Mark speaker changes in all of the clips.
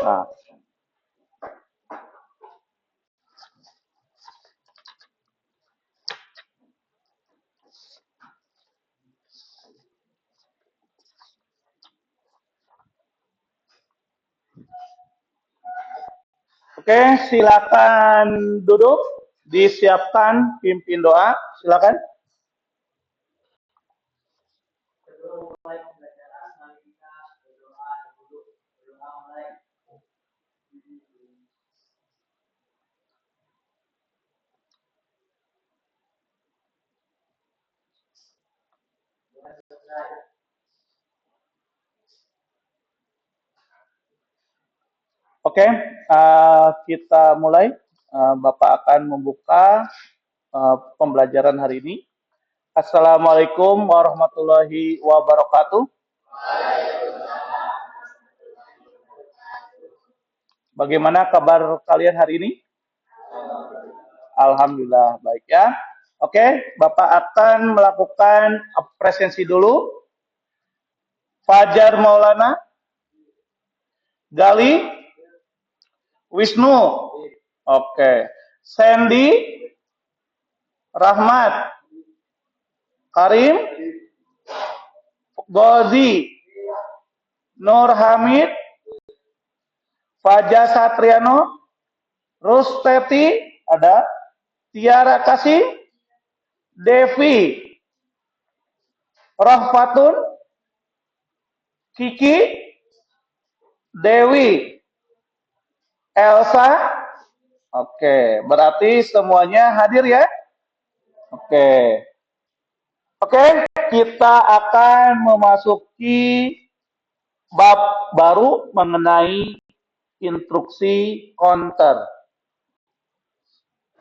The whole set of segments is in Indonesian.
Speaker 1: Nah, oke, silakan duduk. Disiapkan pimpin doa. Silakan. Oke, kita mulai. Bapak akan membuka pembelajaran hari ini. Assalamualaikum warahmatullahi wabarakatuh. Bagaimana kabar kalian hari ini? Alhamdulillah baik ya. Oke, Bapak akan melakukan presensi dulu. Fajar Maulana, Gali, Wisnu, oke, Sandy, Rahmat, Karim, Gozi, Nur Hamid, Fajar Satriano, Rusteti, ada, Tiara Kasih, Devi, Rohfatun, Kiki, Dewi, Elsa, oke, berarti semuanya hadir ya? Oke, kita akan memasuki bab baru mengenai instruksi counter.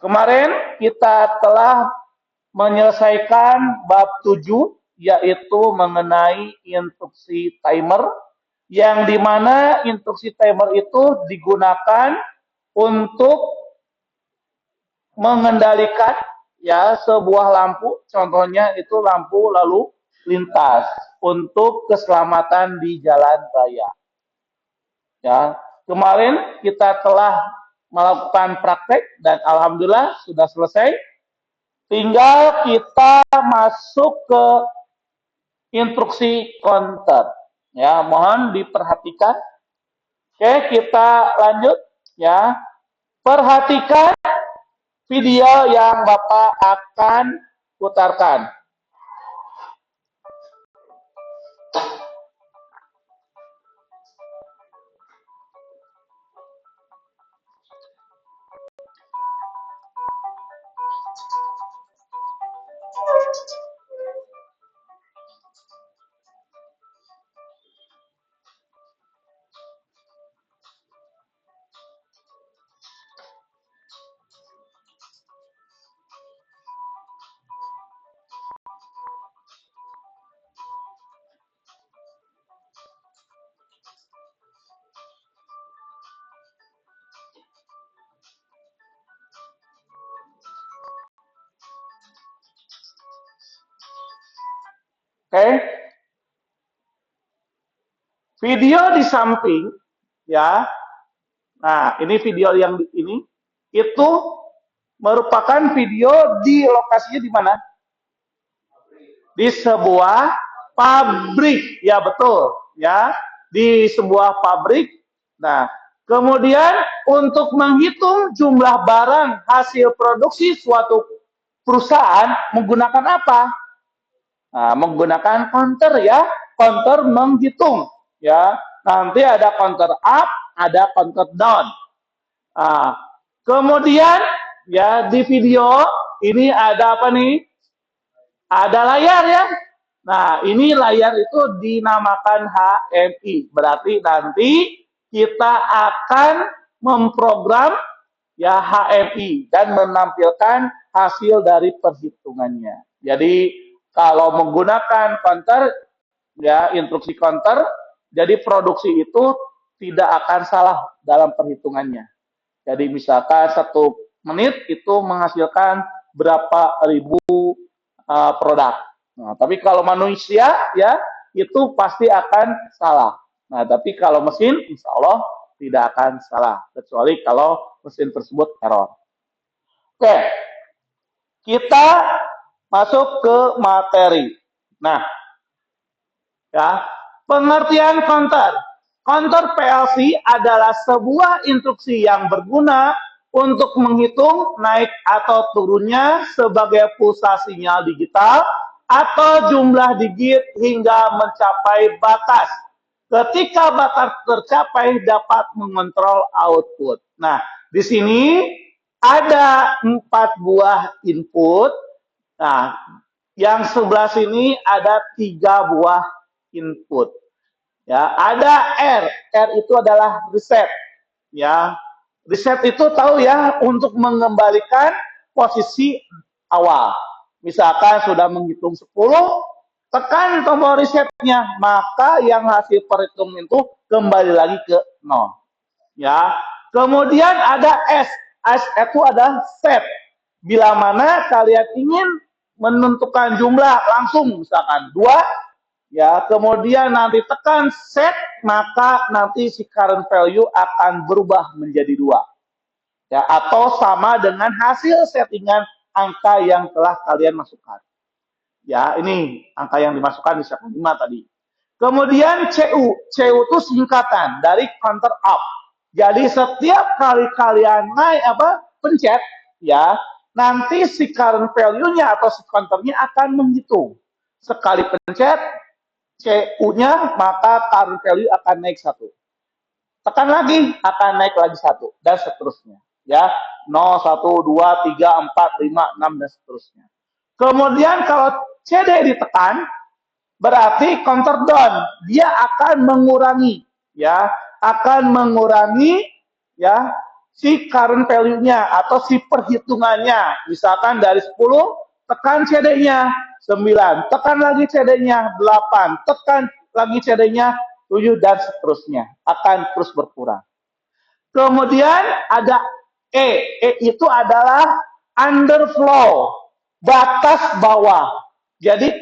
Speaker 1: Kemarin kita telah menyelesaikan bab 7, yaitu mengenai instruksi timer, yang dimana instruksi timer itu digunakan untuk mengendalikan ya sebuah lampu, contohnya itu lampu lalu lintas untuk keselamatan di jalan raya. Ya, kemarin kita telah melakukan praktek dan alhamdulillah sudah selesai. Tinggal kita masuk ke instruksi counter. Ya, mohon diperhatikan. Oke, kita lanjut ya. Perhatikan video yang Bapak akan putarkan. Oke. Video di samping ya. Nah, ini video yang ini itu merupakan video di lokasinya di mana? Di sebuah pabrik. Ya, betul, ya. Di sebuah pabrik. Nah, kemudian untuk menghitung jumlah barang hasil produksi suatu perusahaan menggunakan apa? Nah, menggunakan counter ya, counter menghitung ya. Nanti ada counter up, ada counter down. Nah, kemudian ya di video ini ada apa nih? Ada layar ya. Nah, ini layar itu dinamakan HMI. Berarti nanti kita akan memprogram ya HMI dan menampilkan hasil dari perhitungannya. Jadi kalau menggunakan counter ya instruksi counter, jadi produksi itu tidak akan salah dalam perhitungannya. Jadi misalkan 1 menit itu menghasilkan berapa ribu produk. Nah, tapi kalau manusia ya itu pasti akan salah. Nah, tapi kalau mesin insya Allah tidak akan salah, kecuali kalau mesin tersebut error. Oke, kita masuk ke materi. Nah, ya, pengertian counter. Counter PLC adalah sebuah instruksi yang berguna untuk menghitung naik atau turunnya sebagai pulsa sinyal digital atau jumlah digit hingga mencapai batas. Ketika batas tercapai dapat mengontrol output. Nah, di sini ada 4 buah input. Nah, yang sebelah sini ada 3 buah input. Ya, ada R. R itu adalah reset. Ya, reset itu tahu ya untuk mengembalikan posisi awal. Misalkan sudah menghitung 10, tekan tombol resetnya, maka yang hasil perhitungan itu kembali lagi ke 0. Ya, kemudian ada S. S itu adalah set. Bila mana kalian ingin menentukan jumlah langsung, misalkan 2, ya, kemudian nanti tekan set, maka nanti si current value akan berubah menjadi 2. Ya, atau sama dengan hasil settingan angka yang telah kalian masukkan. Ya, ini angka yang dimasukkan misalkan 5 tadi. Kemudian CU. CU itu singkatan dari counter up. Jadi setiap kali kalian pencet, ya, nanti si current value-nya atau si counternya akan menghitung. Sekali pencet CU-nya, maka current value akan naik 1. Tekan lagi, akan naik lagi 1, dan seterusnya. Ya, 0, 1, 2, 3, 4, 5, 6, dan seterusnya. Kemudian kalau CD ditekan, berarti counter down. Dia akan mengurangi, ya, ya, si current value-nya atau si perhitungannya. Misalkan dari 10, tekan CD-nya 9, tekan lagi CD-nya 8, tekan lagi CD-nya 7, dan seterusnya. Akan terus berkurang. Kemudian ada E. E itu adalah underflow, batas bawah. Jadi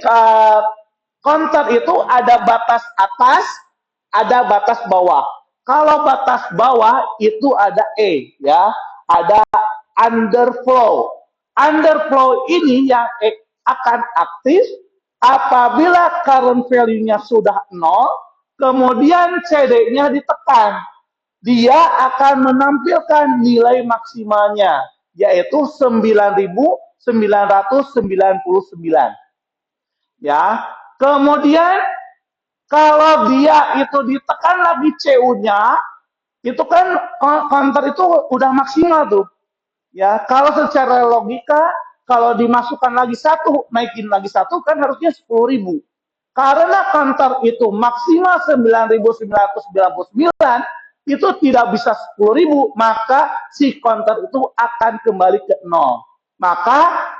Speaker 1: counter itu ada batas atas, ada batas bawah. Kalau batas bawah itu ada E, ya, ada underflow. Underflow ini yang akan aktif apabila current value-nya sudah 0, kemudian CD-nya ditekan. Dia akan menampilkan nilai maksimalnya, yaitu 9.999. Ya, kemudian kalau dia itu ditekan lagi CU-nya, itu kan counter itu udah maksimal tuh. Ya, kalau secara logika, kalau dimasukkan lagi 1, naikin lagi 1, kan harusnya 10.000. Karena counter itu maksimal 9.999, itu tidak bisa 10.000, maka si counter itu akan kembali ke 0. Maka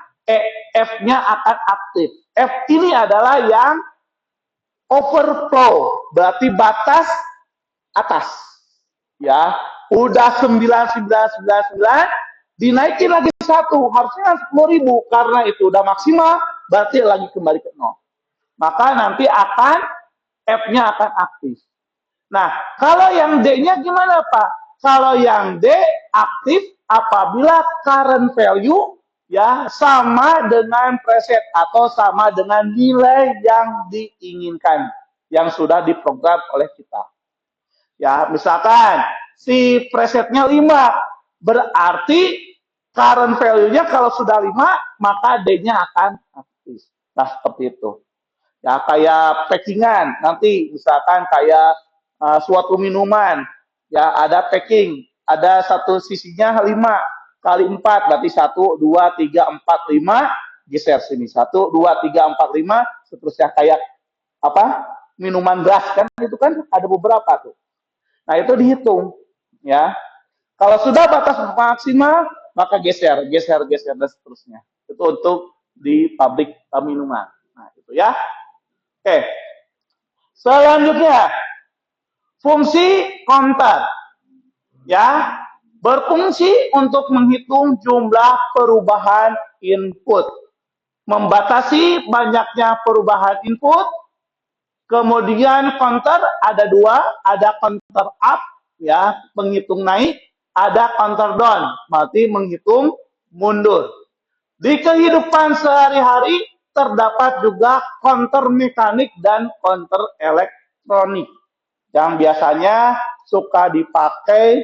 Speaker 1: F-nya akan aktif. F ini adalah yang overflow, berarti batas atas. Ya, udah 9.999, dinaikin lagi 1, harusnya 10.000, karena itu udah maksimal, berarti lagi kembali ke 0. Maka nanti akan F-nya akan aktif. Nah, kalau yang D-nya gimana, Pak? Kalau yang D aktif apabila current value, ya, sama dengan preset atau sama dengan nilai yang diinginkan, yang sudah diprogram oleh kita. Ya, misalkan si presetnya 5, berarti current value-nya kalau sudah 5, maka D-nya akan aktif. Nah, seperti itu. Ya, kayak packingan, nanti misalkan kayak suatu minuman, ya, ada packing, ada satu sisinya 5 kali 4, berarti 1, 2, 3, 4, 5, geser sini 1, 2, 3, 4, 5, seterusnya kayak minuman gas kan, itu kan ada beberapa tuh. Nah, itu dihitung, ya. Kalau sudah batas maksimal, maka geser, dan seterusnya. Itu untuk di pabrik minuman. Nah, itu ya. Oke. Selanjutnya, fungsi counter, ya, berfungsi untuk menghitung jumlah perubahan input, membatasi banyaknya perubahan input. Kemudian counter ada 2, ada counter up ya, menghitung naik, ada counter down, berarti menghitung mundur. Di kehidupan sehari-hari terdapat juga counter mekanik dan counter elektronik yang biasanya suka dipakai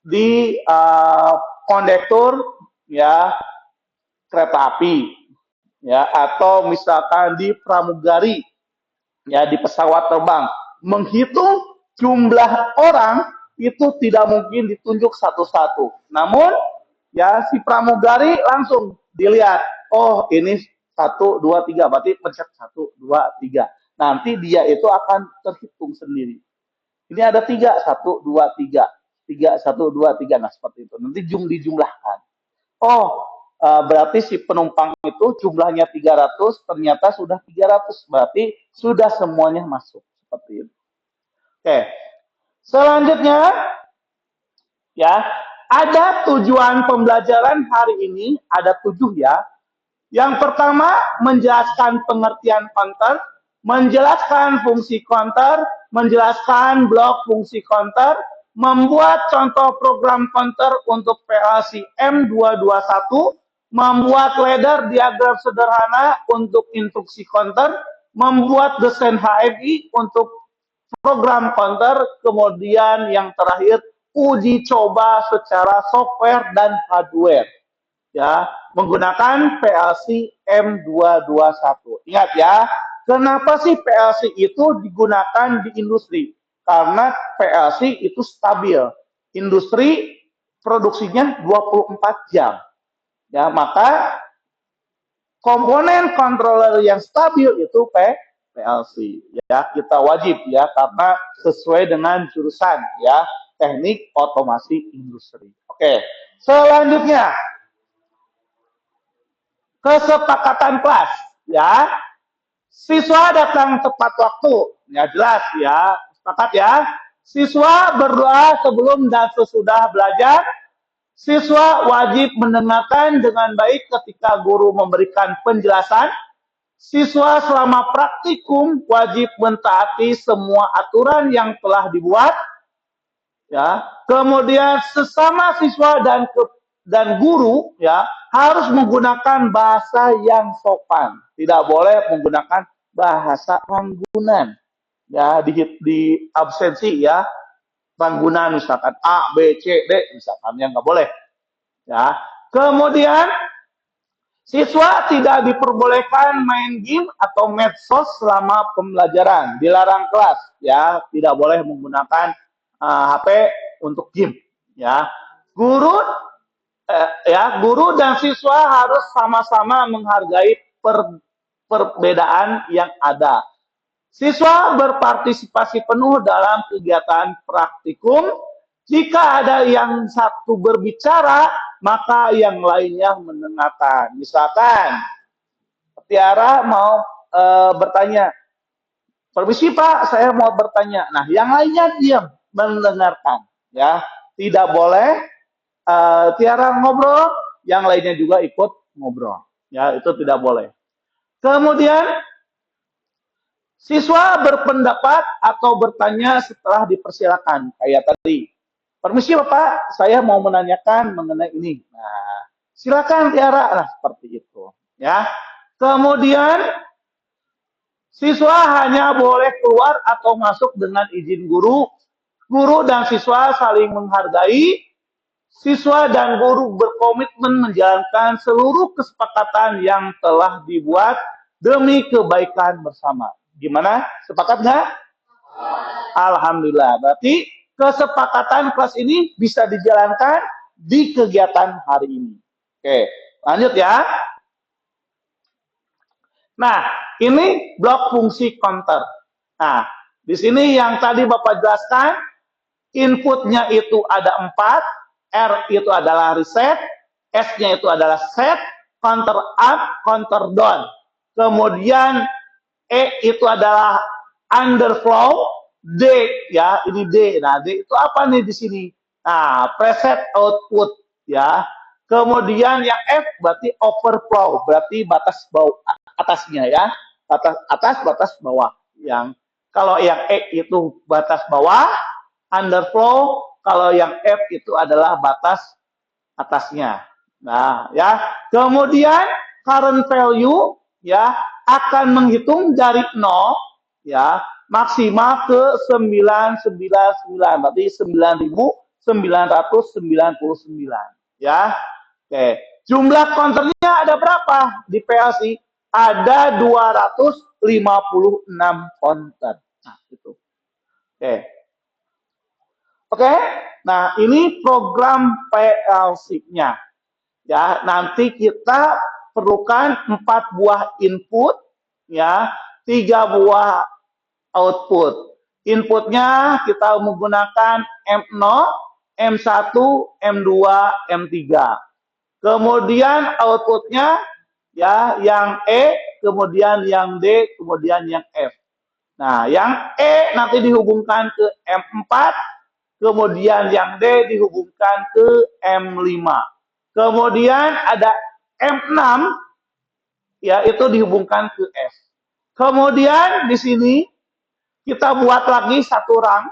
Speaker 1: di kondektur ya kereta api ya atau misalkan di pramugari ya di pesawat terbang. Menghitung jumlah orang itu tidak mungkin ditunjuk satu-satu. Namun ya si pramugari langsung dilihat, oh ini satu dua tiga, berarti pencet satu dua tiga. Nanti dia itu akan terhitung sendiri. Ini ada tiga, satu dua tiga, tiga satu dua tiga. Nah seperti itu. Nanti dijumlahkan. Oh, berarti si penumpang itu jumlahnya 300, ternyata sudah 300, berarti sudah semuanya masuk. Seperti itu. Oke. Selanjutnya, ya, ada tujuan pembelajaran hari ini, ada 7 ya. Yang pertama, menjelaskan pengertian counter, menjelaskan fungsi counter, menjelaskan blok fungsi counter, membuat contoh program counter untuk PLC M221, membuat ladder diagram sederhana untuk instruksi counter, membuat desain HMI untuk program counter, kemudian yang terakhir uji coba secara software dan hardware ya menggunakan PLC M221. Ingat ya, kenapa sih PLC itu digunakan di industri? Karena PLC itu stabil. Industri produksinya 24 jam. Ya, maka komponen controller yang stabil itu PLC. Ya, kita wajib ya karena sesuai dengan jurusan ya, teknik otomasi industri. Oke. Selanjutnya kesepakatan kelas ya. Siswa datang tepat waktu. Ya jelas ya. Sepakat ya. Siswa berdoa sebelum dan sesudah belajar. Siswa wajib mendengarkan dengan baik ketika guru memberikan penjelasan. Siswa selama praktikum wajib mentaati semua aturan yang telah dibuat. Ya, kemudian sesama siswa dan guru ya harus menggunakan bahasa yang sopan. Tidak boleh menggunakan bahasa ranggunan. Ya, di absensi ya. Ranggunan misalkan A, B, C, D misalkan yang nggak boleh. Ya. Kemudian siswa tidak diperbolehkan main game atau medsos selama pembelajaran, dilarang kelas, ya, tidak boleh menggunakan HP untuk game, ya. Guru dan siswa harus sama-sama menghargai perbedaan yang ada. Siswa berpartisipasi penuh dalam kegiatan praktikum. Jika ada yang satu berbicara, maka yang lainnya mendengarkan. Misalkan, Tiara mau bertanya, permisi Pak, saya mau bertanya. Nah, yang lainnya diam, mendengarkan. Ya, tidak boleh Tiara ngobrol, yang lainnya juga ikut ngobrol. Ya, itu tidak boleh. Kemudian siswa berpendapat atau bertanya setelah dipersilakan. Kayak tadi, permisi Bapak, saya mau menanyakan mengenai ini. Nah, silakan Tiara. Nah, seperti itu. Ya. Kemudian siswa hanya boleh keluar atau masuk dengan izin guru. Guru dan siswa saling menghargai. Siswa dan guru berkomitmen menjalankan seluruh kesepakatan yang telah dibuat demi kebaikan bersama. Gimana? Sepakat nggak? Alhamdulillah. Berarti kesepakatan kelas ini bisa dijalankan di kegiatan hari ini. Oke, lanjut ya. Nah, ini blok fungsi counter. Nah, di sini yang tadi Bapak jelaskan, inputnya itu ada 4, R itu adalah reset, S-nya itu adalah set, counter up, counter down. Kemudian E itu adalah underflow, D ya, ini D. Nah, D itu apa nih di sini? Nah, preset output ya. Kemudian yang F berarti overflow, berarti batas bawah atasnya ya. Batas atas, batas bawah. Yang kalau yang E itu batas bawah, underflow, kalau yang F itu adalah batas atasnya. Nah, ya. Kemudian current value ya akan menghitung dari 0 ya maksimal ke 999, berarti 9.999 ya. Oke, jumlah counternya ada berapa di PLC? Ada 256 counter. Nah, itu. Oke. Oke. Nah, ini program PLC-nya. Ya, nanti kita perlukan 4 buah input, ya, 3 buah output. Inputnya kita menggunakan M0, M1, M2, M3. Kemudian outputnya ya yang E, kemudian yang D, kemudian yang F. Nah, yang E nanti dihubungkan ke M4, kemudian yang D dihubungkan ke M5. Kemudian ada M6 ya itu dihubungkan ke F. Kemudian di sini kita buat lagi satu rang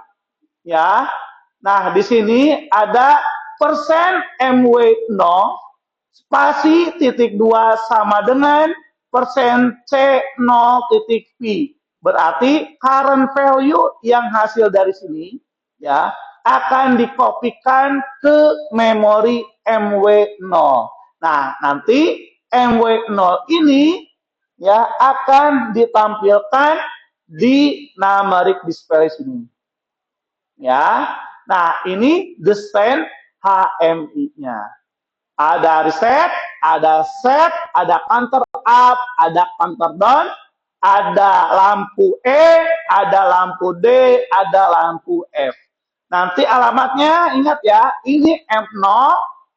Speaker 1: ya. Nah, di sini ada persen MW0 spasi titik 2 sama dengan persen C0 titik P. Berarti current value yang hasil dari sini ya akan dikopikan ke memori MW0. Nah, nanti MW0 ini ya akan ditampilkan di numeric display sini. Ya. Nah, ini desain HMI-nya. Ada reset, ada set, ada counter up, ada counter down, ada lampu E, ada lampu D, ada lampu F. Nanti alamatnya ingat ya, ini M0,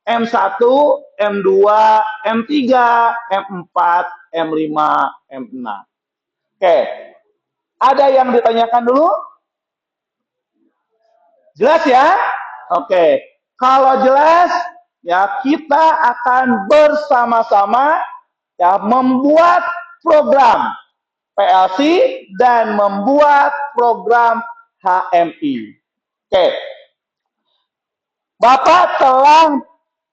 Speaker 1: M1, M2, M3, M4, M5, M6. Oke. Ada yang ditanyakan dulu? Jelas ya? Oke. Kalau jelas, ya kita akan bersama-sama ya membuat program PLC dan membuat program HMI. Oke. Bapak telah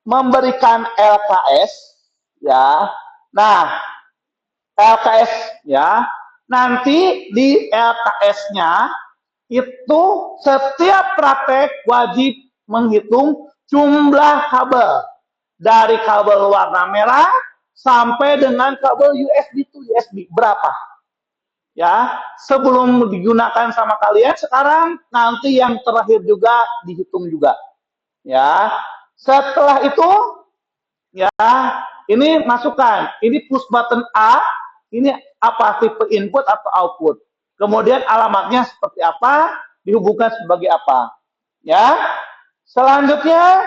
Speaker 1: memberikan LKS ya. Nah, LKS ya. Nanti di LKS-nya itu setiap praktek wajib menghitung jumlah kabel dari kabel warna merah sampai dengan kabel USB to USB berapa ya sebelum digunakan sama kalian. Sekarang nanti yang terakhir juga dihitung juga ya. Setelah itu ya ini masukkan, ini push button A, ini apa tipe input atau output. Kemudian alamatnya seperti apa, dihubungkan sebagai apa. Ya. Selanjutnya,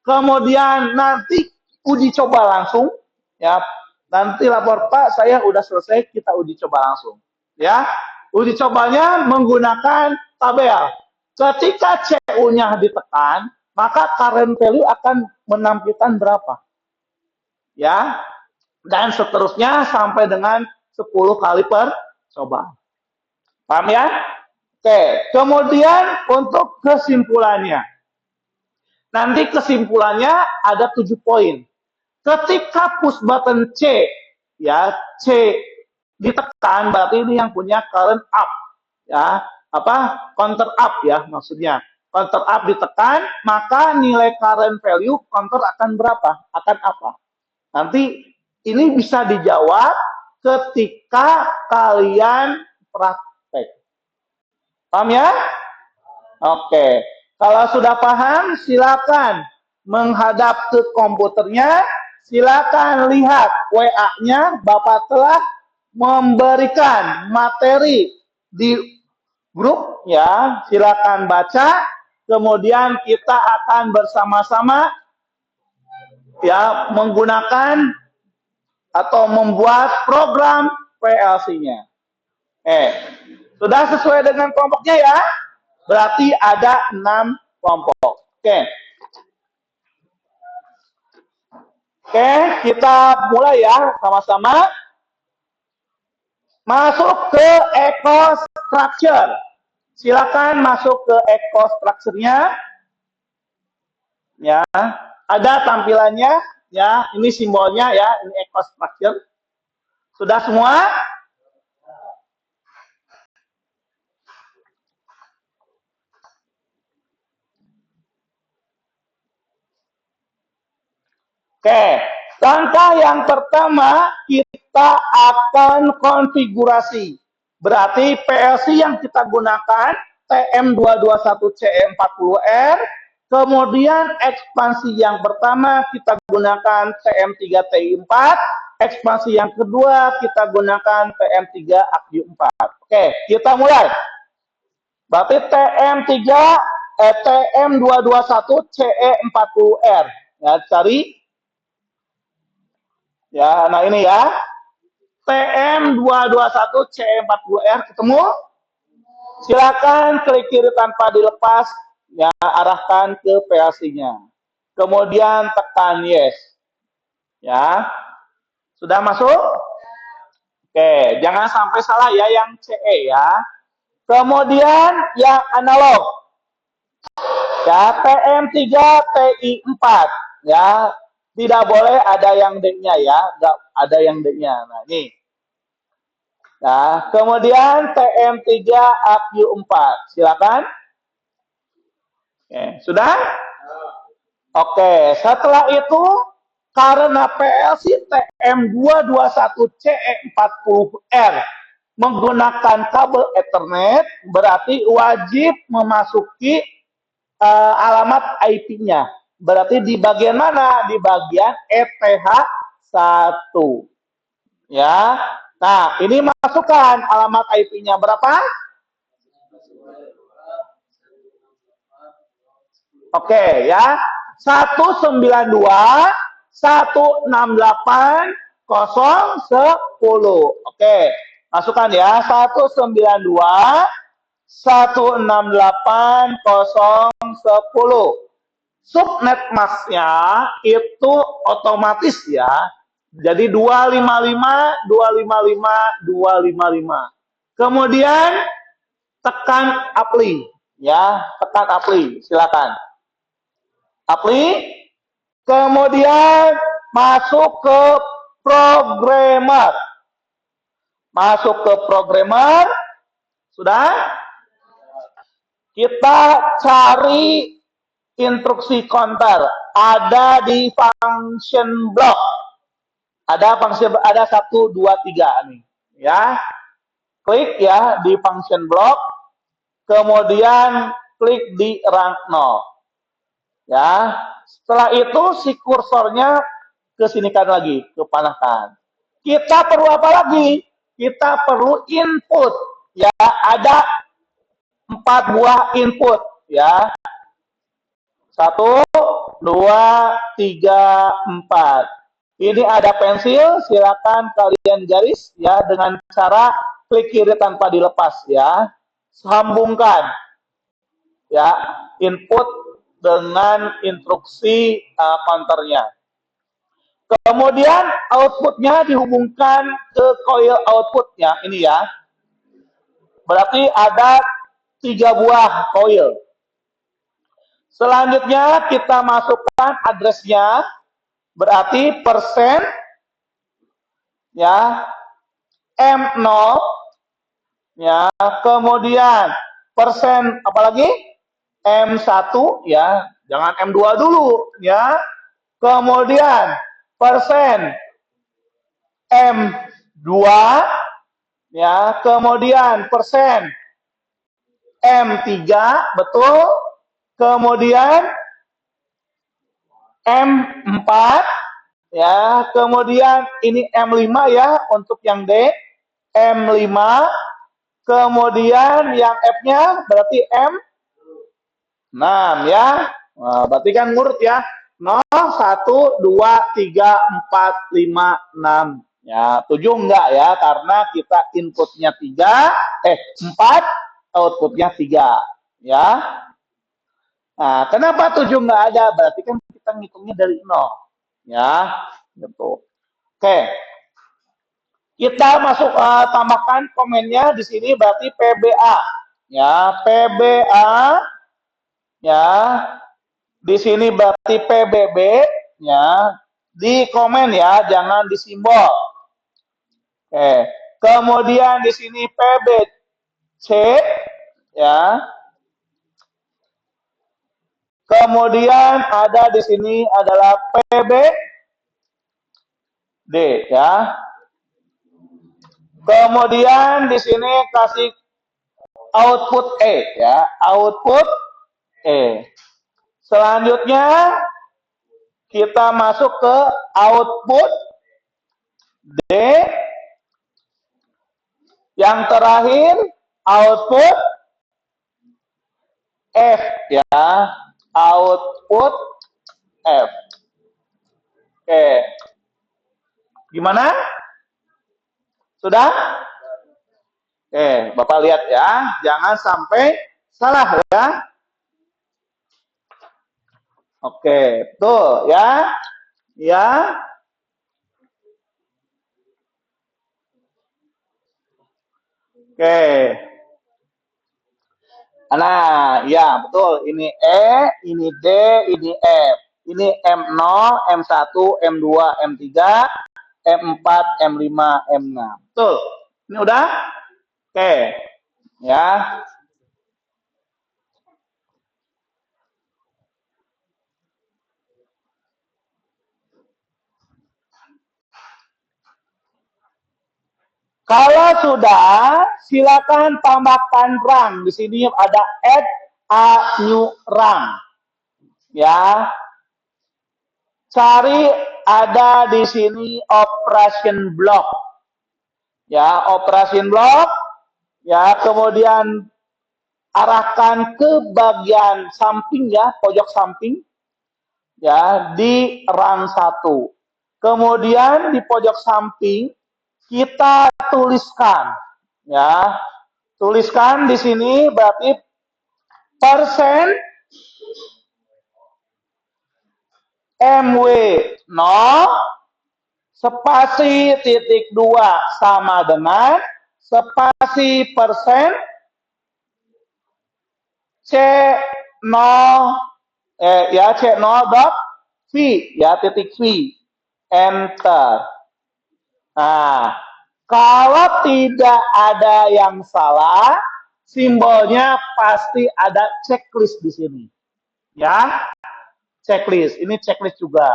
Speaker 1: kemudian nanti uji coba langsung. Ya. Nanti lapor Pak, saya udah selesai, kita uji coba langsung. Ya. Uji cobanya menggunakan tabel. Ketika CU-nya ditekan, maka current value akan menampilkan berapa. Ya. Dan seterusnya sampai dengan 10 kali percobaan. Paham ya? Oke, kemudian untuk kesimpulannya. Nanti kesimpulannya ada 7 poin. Ketika push button C, ya, C ditekan, berarti ini yang punya current up. Ya, apa? Counter up ya maksudnya. Counter up ditekan, maka nilai current value counter akan berapa? Akan apa? Nanti ini bisa dijawab ketika kalian praktek. Paham ya? Oke. Kalau sudah paham, silakan menghadap ke komputernya. Silakan lihat WA-nya. Bapak telah memberikan materi di grup ya. Silakan baca. Kemudian kita akan bersama-sama ya menggunakan atau membuat program PLC-nya. Sudah sesuai dengan kelompoknya ya? Berarti ada 6 kelompok. Oke, kita mulai ya sama-sama. Masuk ke eco structure. Silakan masuk ke echo structure-nya. Ya, ada tampilannya ya, ini simbolnya ya, ini echo structure. Sudah semua? Oke, langkah yang pertama kita akan konfigurasi. Berarti PLC yang kita gunakan TM221CE40R, kemudian ekspansi yang pertama kita gunakan TM3TI4, ekspansi yang kedua kita gunakan TM3AQ4. Oke, kita mulai. Berarti TM221CE40R. Ya, cari. Ya, nah ini ya. TM221CE40R ketemu. Silakan klik kiri tanpa dilepas, ya, arahkan ke PLC-nya. Kemudian tekan yes. Ya. Sudah masuk? Oke, jangan sampai salah ya yang CE ya. Kemudian yang analog. Ya, TM3TI4 ya. Tidak boleh ada yang D-nya ya, enggak ada yang D-nya. Nah, ini. Nah, kemudian TM3AQ4. Silakan. Oke, sudah? Oke, setelah itu karena PLC TM221CE40R menggunakan kabel Ethernet, berarti wajib memasuki alamat IP-nya. Berarti di bagian mana? Di bagian ETH1. Ya. Nah, ini masukkan alamat IP-nya berapa? Oke, ya. 192.168.010. Oke. Masukkan ya. 192.168.010. Subnet masnya itu otomatis ya. Jadi 255.255.255. Kemudian tekan apply ya, tekan apply, silakan. Apply. Kemudian masuk ke programmer. Masuk ke programmer. Sudah? Kita cari instruksi counter, ada di function block. Ada function, ada 1 2 3 nih, ya. Klik ya di function block, kemudian klik di rank 0. Ya. Setelah itu si kursornya kesinikan lagi, kepanahkan. Kita perlu apa lagi? Kita perlu input. Ya, ada 4 buah input ya. 1, 2, 3, 4. Ini ada pensil, silakan kalian garis ya dengan cara klik kiri tanpa dilepas ya. Sambungkan ya input dengan instruksi counternya. Kemudian outputnya dihubungkan ke coil outputnya ini ya. Berarti ada 3 buah coil. Selanjutnya kita masukkan addressnya, berarti persen ya M0 ya, kemudian persen apalagi M1 ya, jangan M2 dulu ya. Kemudian persen M2 ya, kemudian persen M3 betul. Kemudian M4 ya, kemudian ini M5 ya untuk yang D, M5, kemudian yang F-nya berarti M6 ya. Nah, berarti kan ngurut ya. 0, 1, 2, 3, 4, 5, 6. Ya, 7 enggak ya, karena kita inputnya 4, outputnya 3. Ya. Nah, kenapa 7 nggak ada? Berarti kan kita ngitungnya dari 0. Ya, gitu. Oke. Kita masuk tambahkan komennya di sini berarti PBA. Ya, PBA, ya. Di sini berarti PBB, ya. Di komen ya, jangan di simbol. Oke. Kemudian di sini PBC, ya. Kemudian ada di sini adalah PBD, ya. Kemudian di sini kasih output E, ya. Output E. Selanjutnya kita masuk ke output D. Yang terakhir output F, ya. Output F. Oke. Gimana? Sudah? Oke, Bapak lihat ya. Jangan sampai salah ya. Oke, tuh ya. Ya. Oke. Nah, ya betul. Ini E, ini D, ini F. Ini M0, M1, M2, M3, M4, M5, M6. Betul. Ini udah? Oke. Ya. Kalau sudah, silakan tambahkan run. Di sini ada add a new run. Ya. Cari ada di sini operation block. Ya, operation block. Ya, kemudian arahkan ke bagian samping ya, pojok samping. Ya, di run 1. Kemudian di pojok samping kita tuliskan ya. Tuliskan di sini berarti persen MW0 spasi titik 2 sama dengan spasi persen C0 ya C0 dot V ya titik V, enter. Nah, kalau tidak ada yang salah, simbolnya pasti ada checklist di sini. Ya, checklist. Ini checklist juga.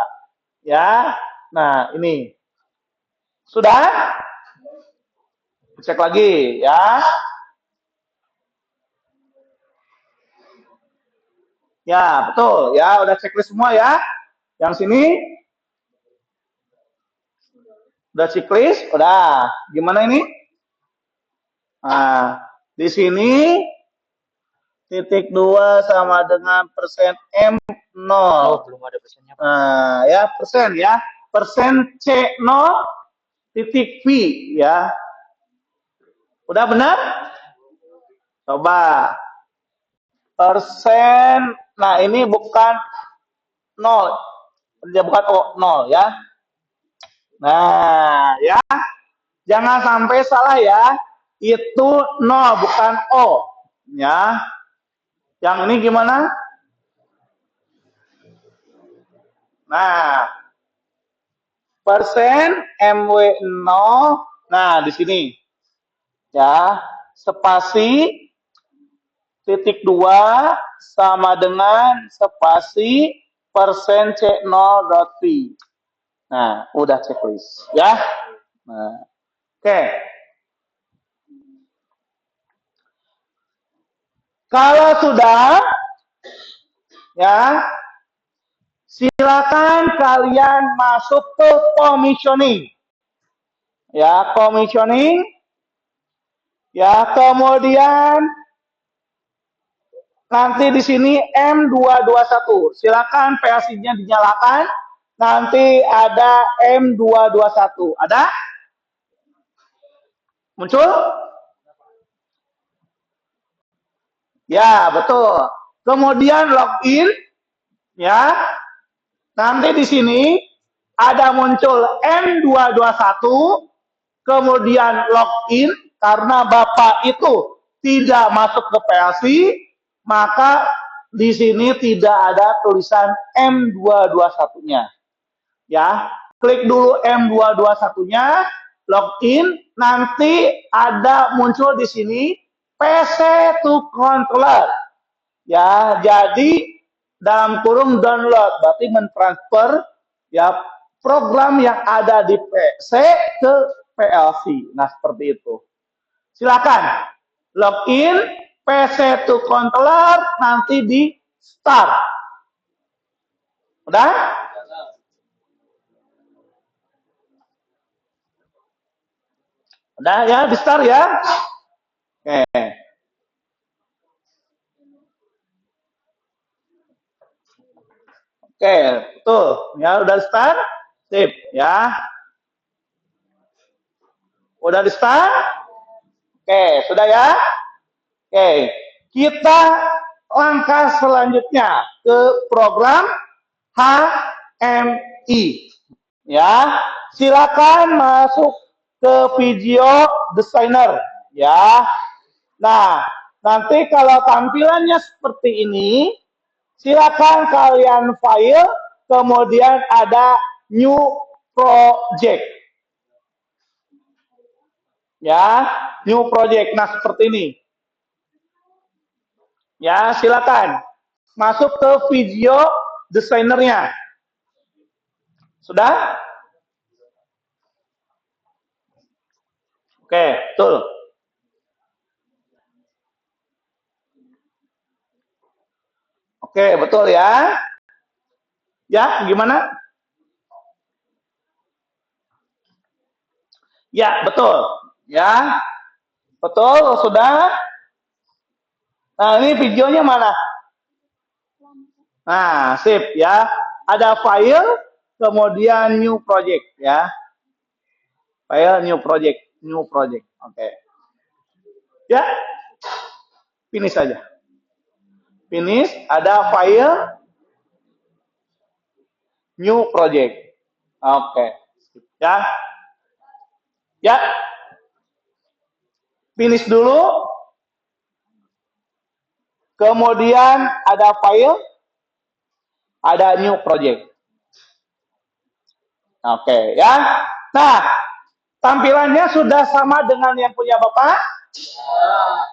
Speaker 1: Ya, nah ini. Sudah? Cek lagi, ya. Ya, betul. Ya, udah checklist semua ya. Yang sini udah checklist, udah. Gimana ini? Nah, di sini titik 2 sama dengan persen M0.
Speaker 2: Oh, belum ada persennya, Pak.
Speaker 1: Nah, ya persen ya. Persen C0 titik V ya. Udah benar? Coba. Persen, nah ini bukan 0. Dia bukan O, 0 ya. Nah, ya. Jangan sampai salah ya. Itu 0 bukan O. Ya. Yang ini gimana? Nah, persen MW0. Nah, di sini. Ya, spasi titik 2 sama dengan spasi persen C0 dot V. Nah, udah checklist ya. Nah, oke. Kalau sudah, ya, silakan kalian masuk ke commissioning. Ya, commissioning. Ya, kemudian nanti di sini M221. Silakan PLC-nya dinyalakan. Nanti ada M221. Ada? Muncul? Ya, betul. Kemudian login. Ya. Nanti di sini ada muncul M221. Kemudian login. Karena Bapak itu tidak masuk ke PLC, maka di sini tidak ada tulisan M221-nya. Ya, klik dulu M221-nya, login, nanti ada muncul di sini PC to controller. Ya, jadi dalam kurung download berarti mentransfer ya program yang ada di PC ke PLC. Nah, seperti itu. Silakan login PC to controller, nanti di start. Udah? Udah ya, di start ya. Oke. Oke, tuh ya udah di start. Sip ya. Udah di start? Oke, sudah ya? Oke, kita langkah selanjutnya ke program HMI. Ya, silakan masuk ke video designer. Ya, nah nanti kalau tampilannya seperti ini, silakan kalian file, kemudian ada new project. Ya, new project. Nah, seperti ini. Ya, silakan masuk ke video desainernya. Sudah? Oke, betul. Oke, betul ya. Ya, gimana? Ya, betul. Ya, betul, sudah. Nah, ini videonya mana? Nah, sip ya. Ada file, kemudian new project ya. File new project. Oke. Ya, finish saja. Finish, ada file new project. Oke. Ya. Ya. Finish dulu. Kemudian ada file, ada new project. Oke, ya. Nah, tampilannya sudah sama dengan yang punya Bapak?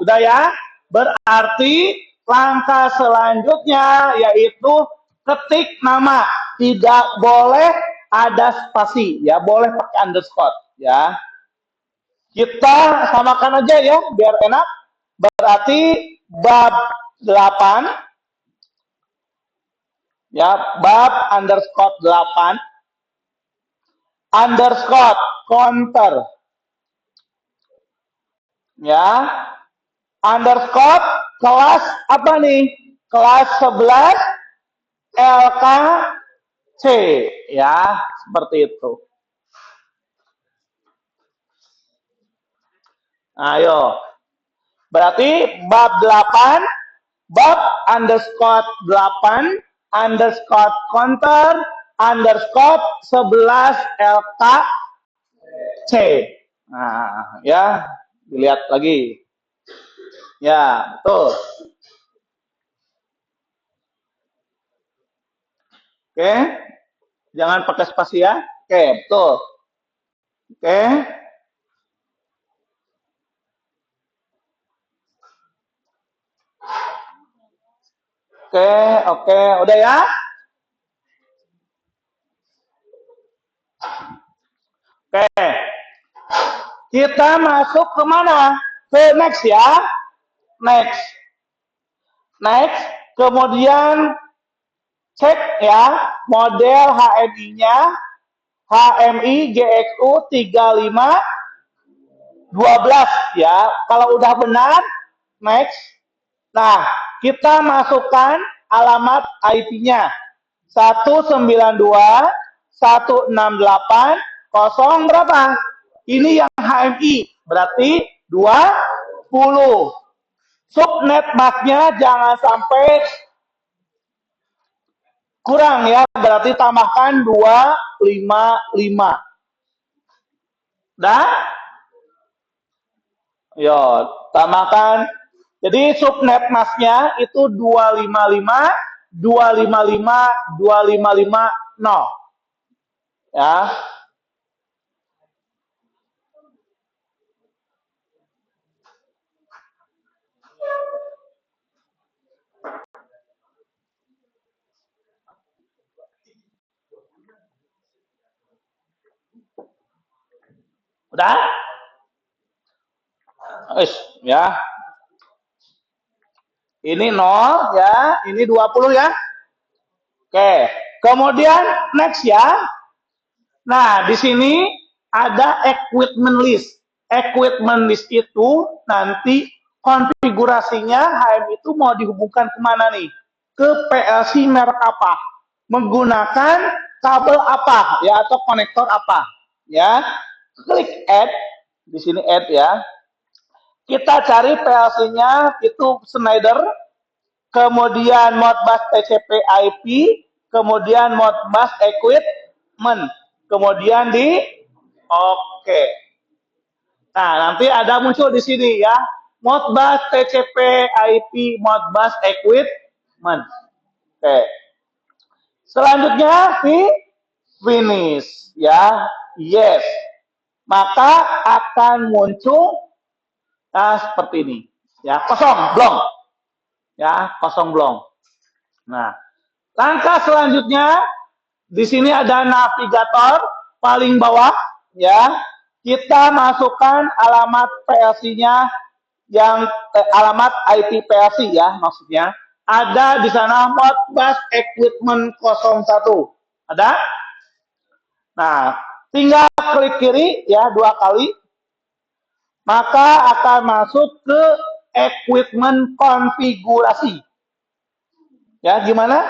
Speaker 1: Sudah ya? Berarti langkah selanjutnya yaitu ketik nama. Tidak boleh ada spasi, ya, boleh pakai underscore, ya. Kita samakan aja ya biar enak. Berarti bab 8 ya, bab underscore 8 underscore counter ya, underscore kelas apa nih, kelas 11 LKC ya, seperti itu. Ayo, berarti bab 8 bab underscore 8 underscore counter underscore 11 LKC. Nah, ya, dilihat lagi. Ya, betul. Oke. Jangan pakai spasi ya. Oke, betul. Oke. Oke, udah ya? Oke. Kita masuk ke mana? Ke next ya. Next. Next. Kemudian cek ya model HMI-nya. HMI GXU 3512 ya. Kalau udah benar, next. Nah, kita masukkan alamat IP-nya. 192.168.0 berapa? Ini yang HMI, berarti 20. Subnet masknya jangan sampai kurang ya, berarti tambahkan 255. Dah? Yo, tambahkan. Jadi subnet masnya itu 255 255 255 0 ya. Udah? Wis, ya. Ini 0 ya, ini 20 ya. Oke. Kemudian next ya. Nah, di sini ada equipment list. Equipment list itu nanti konfigurasinya HM itu mau dihubungkan kemana nih? Ke PLC merek apa? Menggunakan kabel apa? Ya, atau konektor apa? Ya, klik add. Di sini add ya. Kita cari PLC-nya itu Schneider, kemudian Modbus TCP IP, kemudian Modbus Equipment, kemudian di oke. Nah, nanti ada muncul di sini ya, Modbus TCP IP Modbus Equipment. Oke. Selanjutnya finish ya, yes. Maka akan muncul seperti ini ya, kosong blong ya, kosong blong. Nah, langkah selanjutnya di sini ada navigator paling bawah ya. Kita masukkan alamat PLC-nya yang alamat IP PLC ya, maksudnya. Ada di sana Modbus Equipment 01. Ada? Nah, tinggal klik kiri ya 2 kali, maka akan masuk ke equipment konfigurasi. Ya, gimana?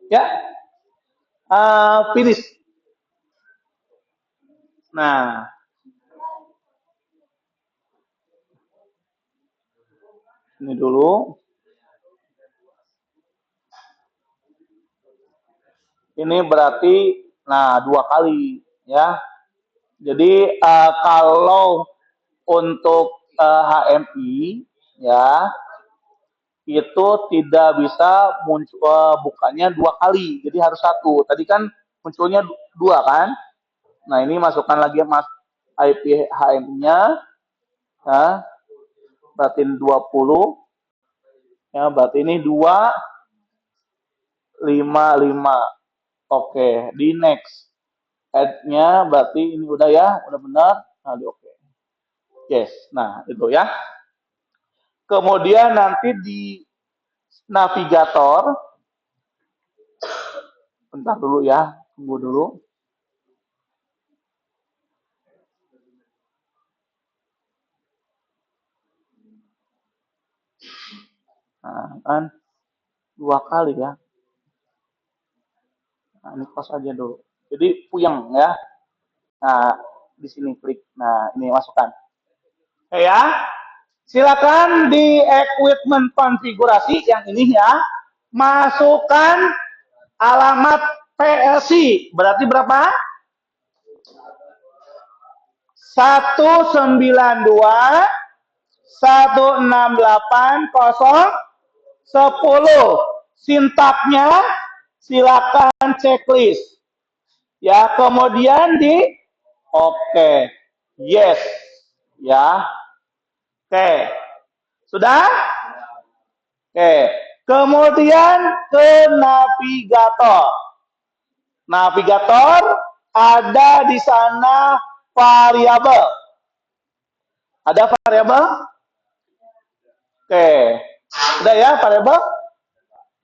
Speaker 1: Ya, finish. Nah, ini dulu. Ini berarti, nah 2 kali ya. Jadi kalau untuk HMI ya itu tidak bisa muncul bukannya 2 kali, jadi harus satu. Tadi kan munculnya 2 kan. Nah ini masukkan lagi mas IP HMI-nya ya, berarti 20 ya, berarti ini 255. Oke, di next add-nya berarti ini udah ya, udah benar. Nah, di oke. Yes. Nah, itu ya. Kemudian nanti di navigator, bentar dulu ya, tunggu dulu. Nah, kan 2 kali ya. Nah, ini close aja dulu. Jadi puyeng ya. Nah, di sini klik. Nah, ini masukkan. Oke ya. Silakan di equipment konfigurasi yang ini ya. Masukkan alamat PLC. Berarti berapa? 192.168.010. Sintaknya silakan checklist. Ya, kemudian di oke. Yes. Ya. Oke. Sudah? Oke. Kemudian ke navigator. Navigator ada di sana variabel. Ada variabel? Oke. Ada ya variabel?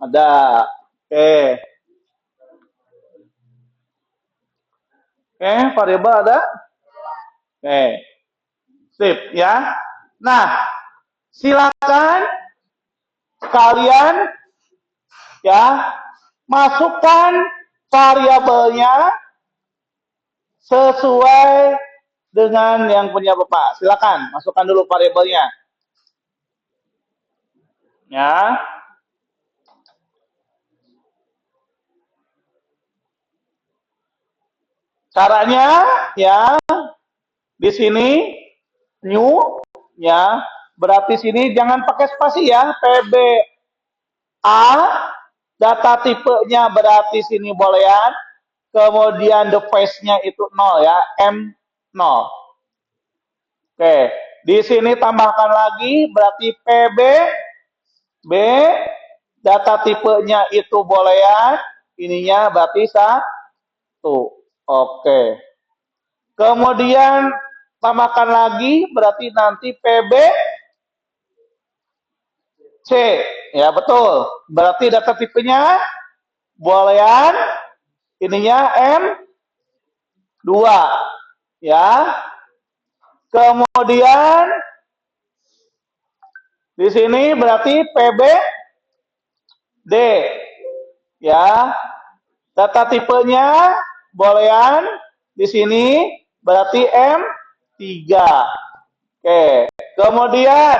Speaker 1: Ada. Oke. Oke, variabel ada? Oke. Sip ya. Nah, silakan kalian ya masukkan variabelnya sesuai dengan yang punya Bapak. Silakan masukkan dulu variabelnya. Ya. Caranya ya di sini new ya, berarti sini jangan pakai spasi ya, PBA data tipenya berarti sini boolean, kemudian the phase-nya itu 0 ya, M0. Oke, di sini tambahkan lagi berarti PB B data tipenya itu boolean, ininya berarti 1. Oke. Kemudian tambahkan lagi berarti nanti PB C. Ya, betul. Berarti data tipenya boolean, ininya M2. Ya. Kemudian di sini berarti PB D. Ya. Data tipenya boolean, di sini berarti M3. Oke. Kemudian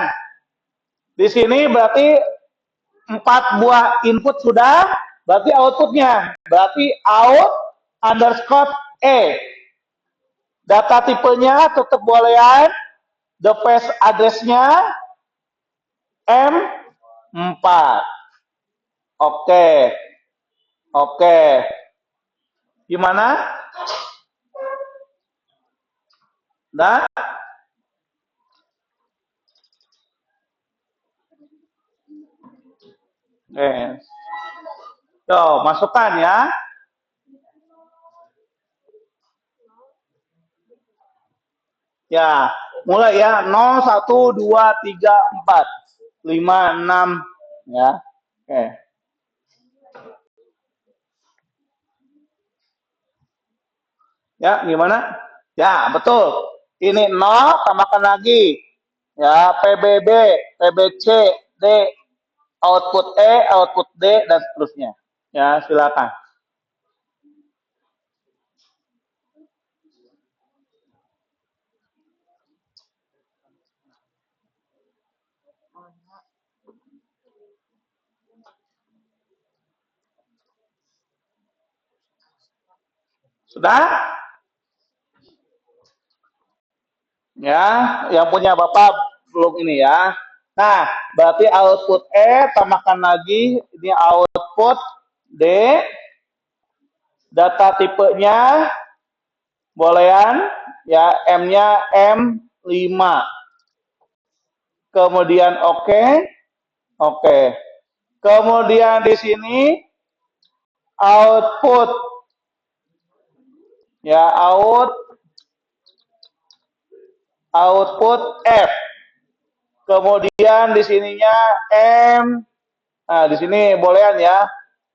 Speaker 1: di sini berarti 4 buah input sudah, berarti outputnya berarti out underscore E. Data tipenya tetap boolean, the phase address-nya M4. Oke. Oke. Gimana? Nah, Tuh, masukkan ya. Ya, mulai ya. 0, 1, 2, 3, 4, 5, 6. Ya. Oke. Ya, gimana? Ya, betul. Ini 0, tambahkan lagi. Ya, PBB, PBC, D, output E, output D, dan seterusnya. Ya, silakan. Sudah? Ya, yang punya Bapak belum ini ya. Nah, berarti output E tambahkan lagi ini output D, data tipenya boolean ya, M-nya M5. Kemudian oke. Oke. Kemudian di sini output ya, output F. Kemudian di sininya M. Nah, di sini boolean ya.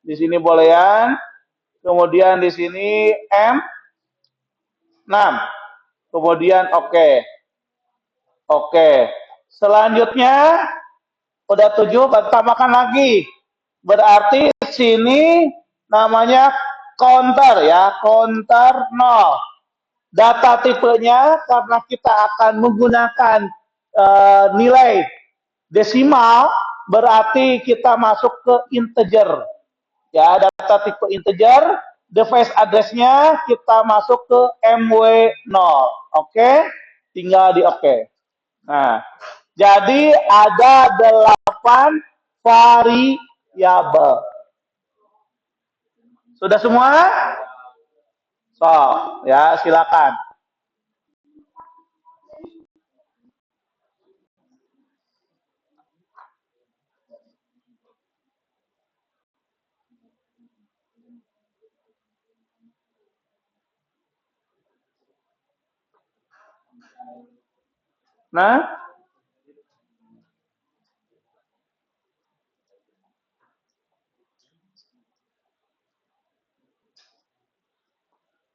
Speaker 1: Di sini boolean. Kemudian di sini M6. Kemudian oke. Oke. Selanjutnya udah 7, tambahkan lagi. Berarti sini namanya counter ya, counter 0. Data tipenya karena kita akan menggunakan nilai desimal, berarti kita masuk ke integer. Ya, data tipe integer, device address-nya kita masuk ke MW0. Oke? Tinggal di oke. Nah, jadi ada 8 variabel. Sudah semua? So, ya silakan. Nah,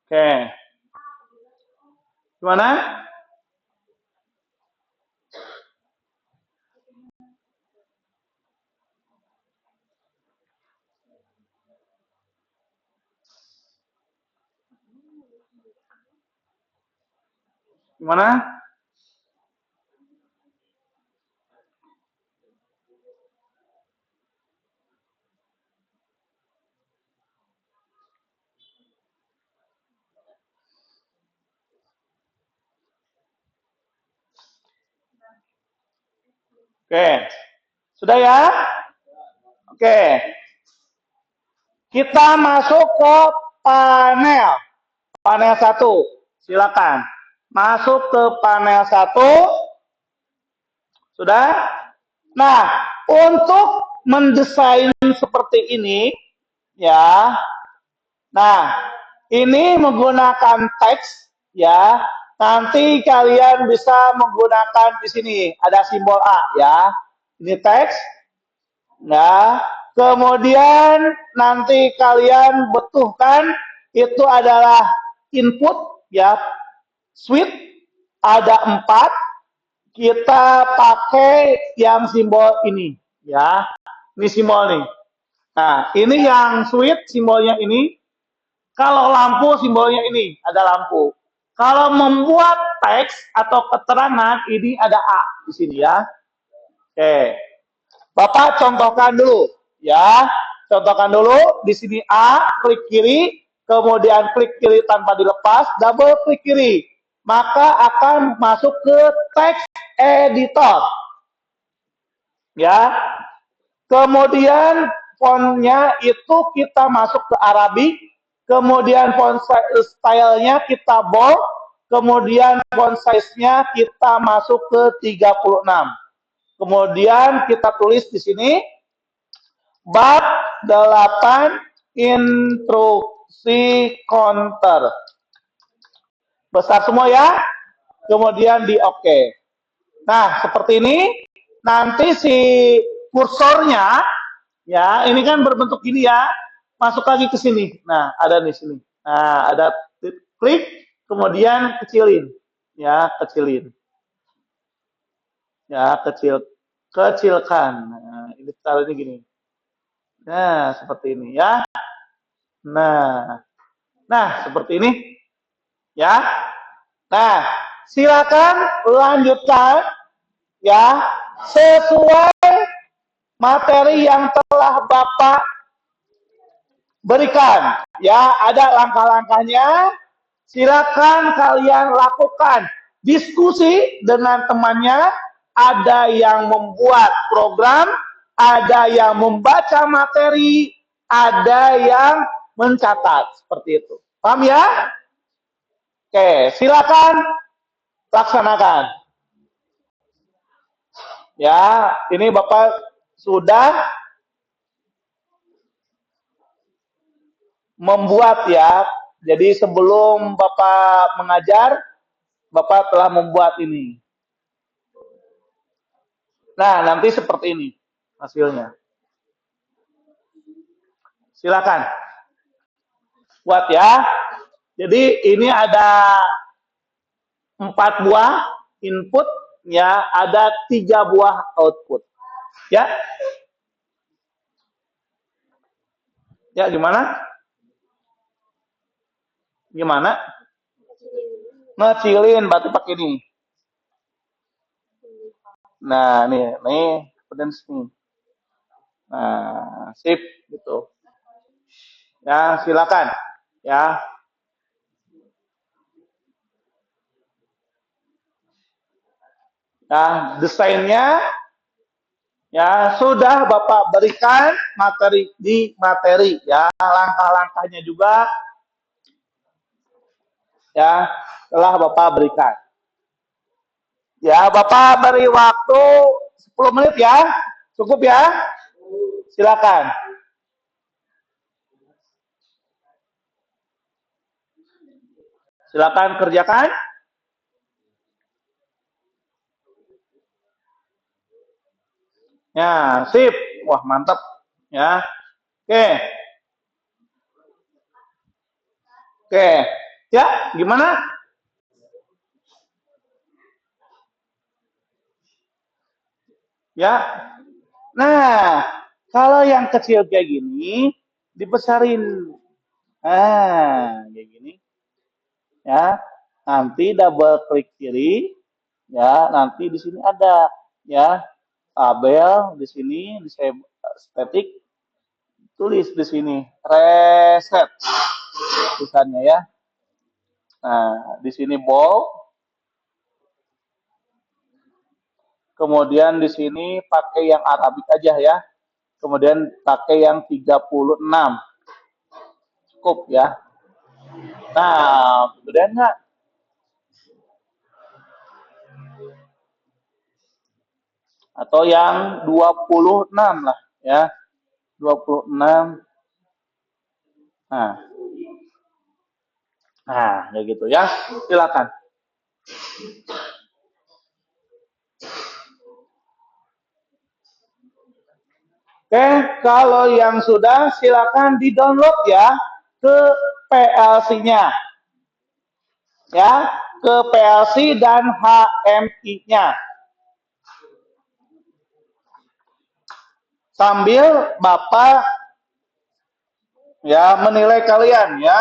Speaker 1: oke. Gimana? Gimana? Oke. Sudah ya? Oke. Kita masuk ke panel. Panel 1. Silakan. Masuk ke panel 1. Sudah? Nah, untuk mendesain seperti ini, ya. Nah, ini menggunakan teks, ya. Nanti kalian bisa menggunakan di sini ada simbol A, ya. Ini teks, ya. Kemudian nanti kalian butuhkan itu adalah input, ya. Switch ada 4. Kita pakai yang simbol ini, ya. Ini simbol nih. Nah, ini yang switch simbolnya ini. Kalau lampu simbolnya ini, ada lampu. Kalau membuat teks atau keterangan ini ada A di sini ya. Oke. Bapak contohkan dulu ya. Contohkan dulu di sini A, klik kiri, kemudian klik kiri tanpa dilepas, double klik kiri. Maka akan masuk ke text editor. Ya. Kemudian fontnya itu kita masuk ke Arabic, kemudian font stylenya kita bold, kemudian font size-nya kita masuk ke 36. Kemudian kita tulis di sini bab 8 instruksi counter. Besar semua ya. Kemudian di oke. Nah, seperti ini. Nanti si kursornya, ya, ini kan berbentuk gini ya. Masuk lagi ke sini. Nah, ada di sini. Nah, ada klik, kemudian kecilin. Ya, kecilin. Ya, kecilkan. Nah, ini taruh ini gini. Nah, seperti ini ya. Nah, seperti ini. Ya. Nah, silakan lanjutkan ya sesuai materi yang telah Bapak berikan. Ya, ada langkah-langkahnya. Silakan kalian lakukan diskusi dengan temannya. Ada yang membuat program, ada yang membaca materi, ada yang mencatat. Seperti itu. Paham ya? Oke, silakan laksanakan. Ya, ini Bapak sudah membuat ya. Jadi sebelum Bapak mengajar, Bapak telah membuat ini. Nah, nanti seperti ini hasilnya. Silakan. Buat ya. Jadi ini ada 4 buah input, ya, ada 3 buah output. Ya. Ya, gimana? Gimana? Ngecilin, berarti pakai ini. Nah, nih confidence nih. Nah, sip gitu. Ya, silakan. Ya. Nah, desainnya ya sudah Bapak berikan materi di materi ya, langkah-langkahnya juga ya telah Bapak berikan. Ya, Bapak beri waktu 10 menit ya. Cukup ya? Silakan. Silakan kerjakan. Ya, sip. Wah, mantap. Ya. Oke. Oke. Ya, gimana? Ya. Nah, kalau yang kecil kayak gini dibesarin. Nah, kayak gini. Ya. Nanti double klik kiri. Ya, nanti di sini ada ya tabel di sini di static, tulis di sini reset tulisannya ya. Nah, di sini bold, Kemudian di sini pakai yang Arabik aja ya. Kemudian pakai yang 36. Cukup ya. Nah, kemudian nggak? Atau yang 26 lah ya. 26. Nah, kayak gitu ya. Silakan. Oke, kalau yang sudah silakan di-download ya ke PLC-nya. Ya, ke PLC dan HMI-nya. Sambil Bapak ya menilai kalian ya.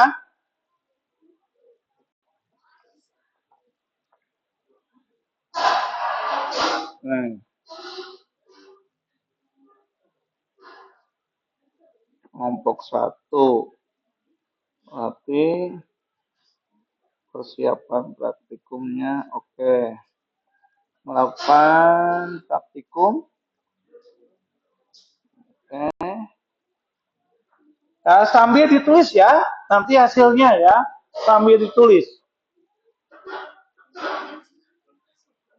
Speaker 1: Kelompok 1. Tapi persiapan praktikumnya oke. Melakukan praktikum. Oke. Nah, sambil ditulis ya, nanti hasilnya ya, sambil ditulis.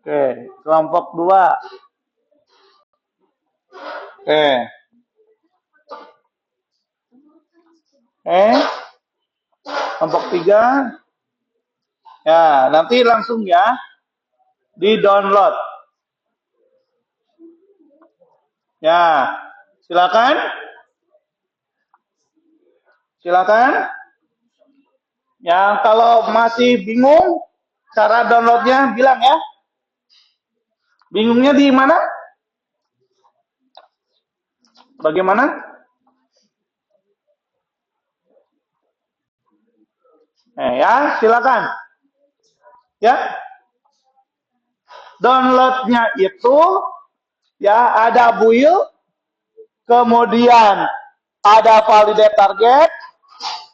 Speaker 1: Oke, kelompok 2. Oke. Kelompok 3. Ya, nanti langsung ya di-download. Ya, silakan. Silakan. Yang kalau masih bingung cara downloadnya bilang ya. Bingungnya di mana? Bagaimana? Ya, silakan. Ya. Downloadnya itu ya ada build, kemudian ada validate target,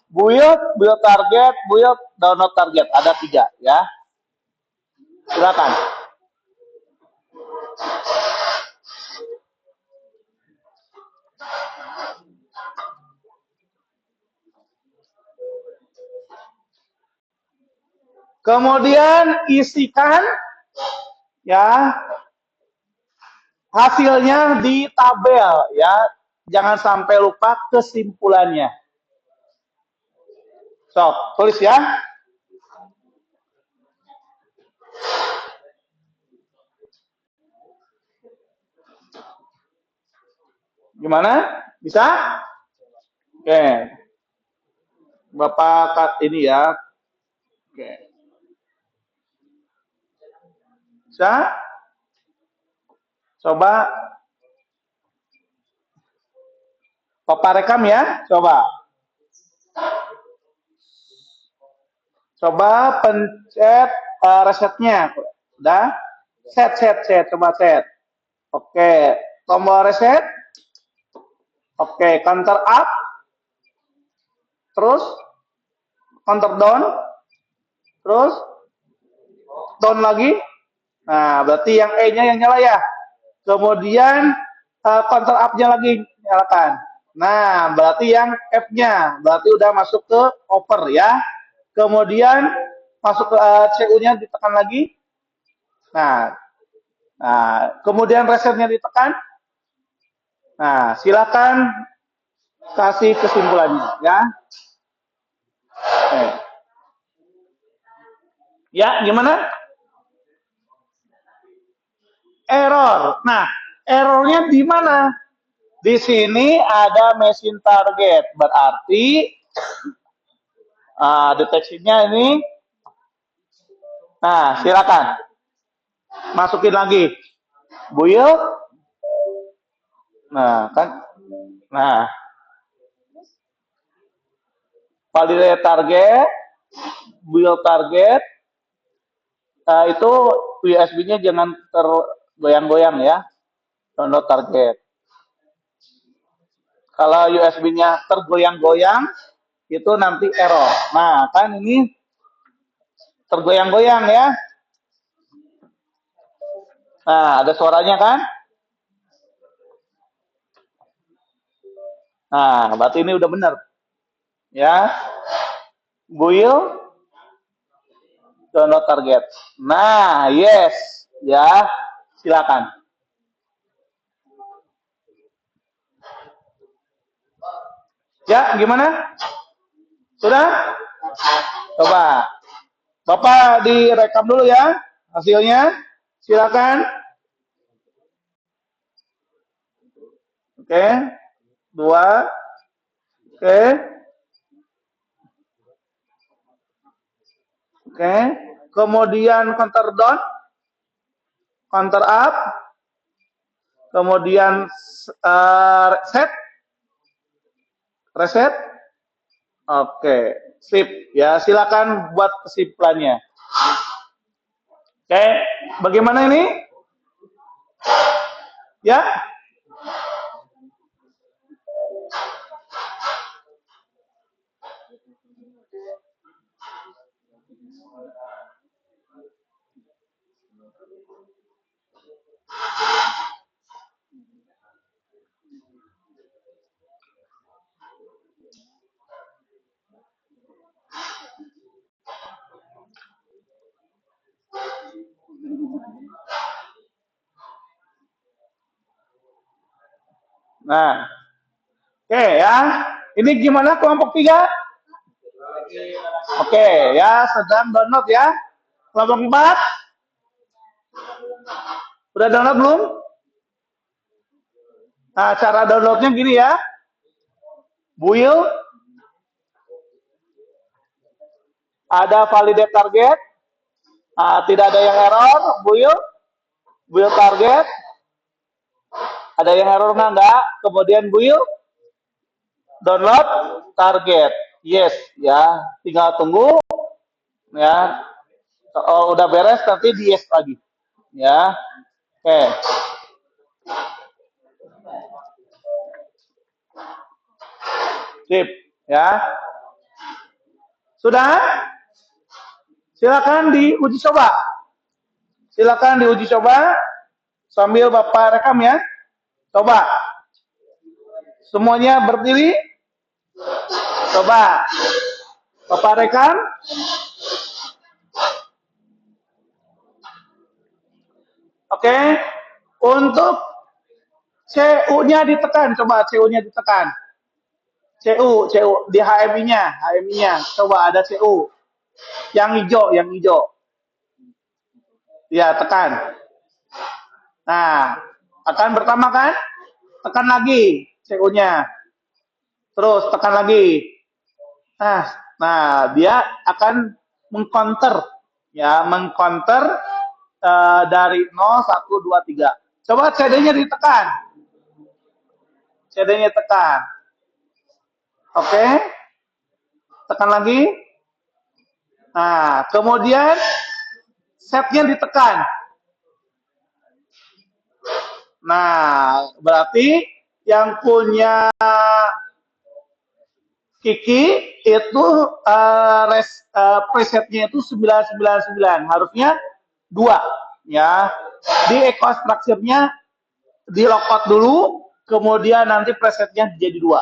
Speaker 1: build target, build download target. Ada 3 ya. Silakan. Kemudian isikan ya hasilnya di tabel ya. Jangan sampai lupa kesimpulannya. So, tulis ya. Gimana? Bisa? Oke. Bapak cut ini ya. Oke. Bisa? Coba Bapak rekam ya. Coba pencet resetnya. Udah? Set. Coba set. Oke. Tombol reset. Oke. Counter up. Terus. Counter down. Terus. Down lagi. Nah, berarti yang E-nya yang nyala ya. Kemudian counter up-nya lagi nyalakan. Nah, berarti yang F-nya. Berarti udah masuk ke over ya. Kemudian masuk ke CU-nya ditekan lagi. Nah, kemudian resetnya ditekan. Nah, silakan kasih kesimpulannya ya. Ya, gimana? Error. Nah, errornya di mana? Di sini ada machine target. Berarti deteksinya ini. Nah, silakan. Masukin lagi. Build. Nah, kan. Nah. Validate target. Build target. Itu USB-nya jangan tergoyang-goyang ya. Download target. Kalau USB-nya tergoyang-goyang, itu nanti error. Nah, kan ini tergoyang-goyang ya. Nah, ada suaranya kan? Nah, berarti ini udah benar. Ya, build download target. Nah, yes. Ya, silakan. Ya, gimana? Sudah? Coba. Bapak direkam dulu ya hasilnya. Silakan. Oke. Dua. Oke. Oke. Kemudian counter down, counter up, kemudian set, reset. Oke, sip. Ya, silakan buat kesimpulannya. Oke, bagaimana ini? Ya. Nah, oke ya. Ini gimana kelompok 3? Oke, ya, sedang download ya. Kelompok 4, udah download belum? Nah, cara downloadnya gini ya. Build, ada validate target, tidak ada yang error, build target, ada yang error enggak, kemudian build, download target, yes, ya, tinggal tunggu, ya, udah beres nanti di yes lagi, ya, oke, sip, ya, sudah, silakan diuji coba, sambil Bapak rekam ya, coba, semuanya berdiri, coba, Bapak rekam. Oke. Untuk CU-nya ditekan, coba CU-nya ditekan. CU di HMI-nya. Coba ada CU. Yang hijau. Ya, tekan. Nah, akan pertama kan? Tekan lagi CU-nya. Terus tekan lagi. Nah, dia akan mengcounter dari 0, 1, 2, 3. Coba CD-nya ditekan. CD-nya tekan. Oke. Tekan lagi. Nah, kemudian setnya ditekan. Nah, berarti yang punya Kiki itu presetnya itu 999, harusnya 2 ya. Di eco structure-nya di lockout dulu, kemudian nanti presetnya jadi 2.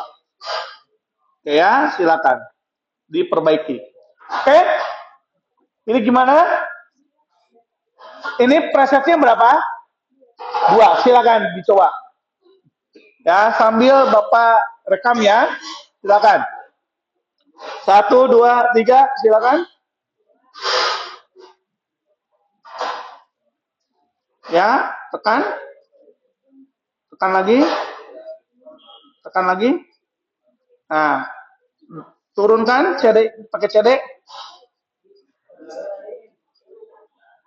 Speaker 1: Oke ya, silakan diperbaiki. Oke. Ini gimana? Ini presetnya berapa? 2, silakan dicoba. Ya, sambil Bapak rekam ya. Silakan. 1, 2, 3, silakan. Ya, tekan. Tekan lagi. Tekan lagi. Nah, turunkan CD, pakai CD.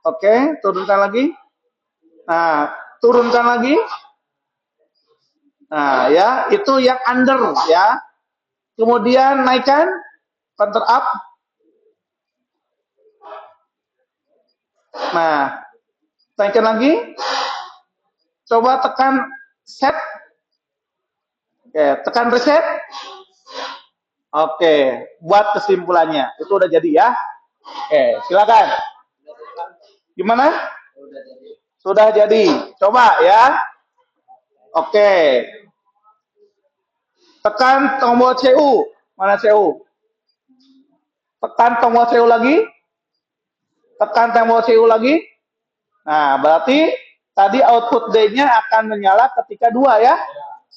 Speaker 1: Oke, turunkan lagi. Nah, turunkan lagi. Nah, ya, itu yang under ya. Kemudian naikkan counter up. Nah, naikkan lagi. Coba tekan set. Oke, tekan reset. Oke, buat kesimpulannya. Itu udah jadi ya. Oke, silakan. Gimana? Sudah jadi. Coba ya. Oke. Tekan tombol CU. Mana CU? Tekan tombol CU lagi. Tekan tombol CU lagi. Nah, berarti tadi output D-nya akan menyala ketika 2 ya.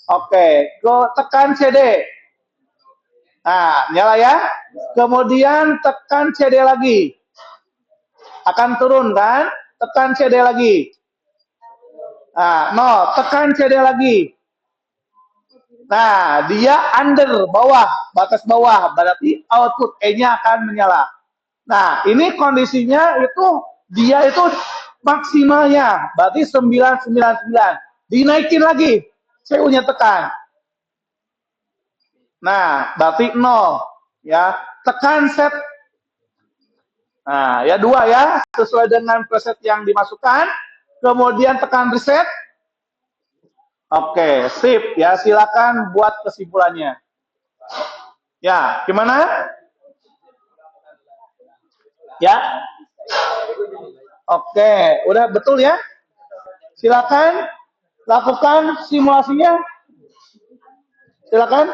Speaker 1: Oke, go tekan CD. Nah, nyala ya. Kemudian tekan CD lagi. Akan turun kan? Tekan CD lagi. Nah, no, tekan CD lagi. Nah, dia under, bawah, batas bawah. Berarti output E-nya akan menyala. Nah, ini kondisinya itu, dia itu maksimalnya. Berarti 999. Dinaikin lagi. CU-nya tekan. Nah, berarti 0. Ya, tekan set. Nah, ya 2 ya. Sesuai dengan preset yang dimasukkan. Kemudian tekan reset. Oke, sip. Ya, silakan buat kesimpulannya. Ya, gimana? Ya. Oke, udah betul ya? Silakan lakukan simulasinya. Silakan.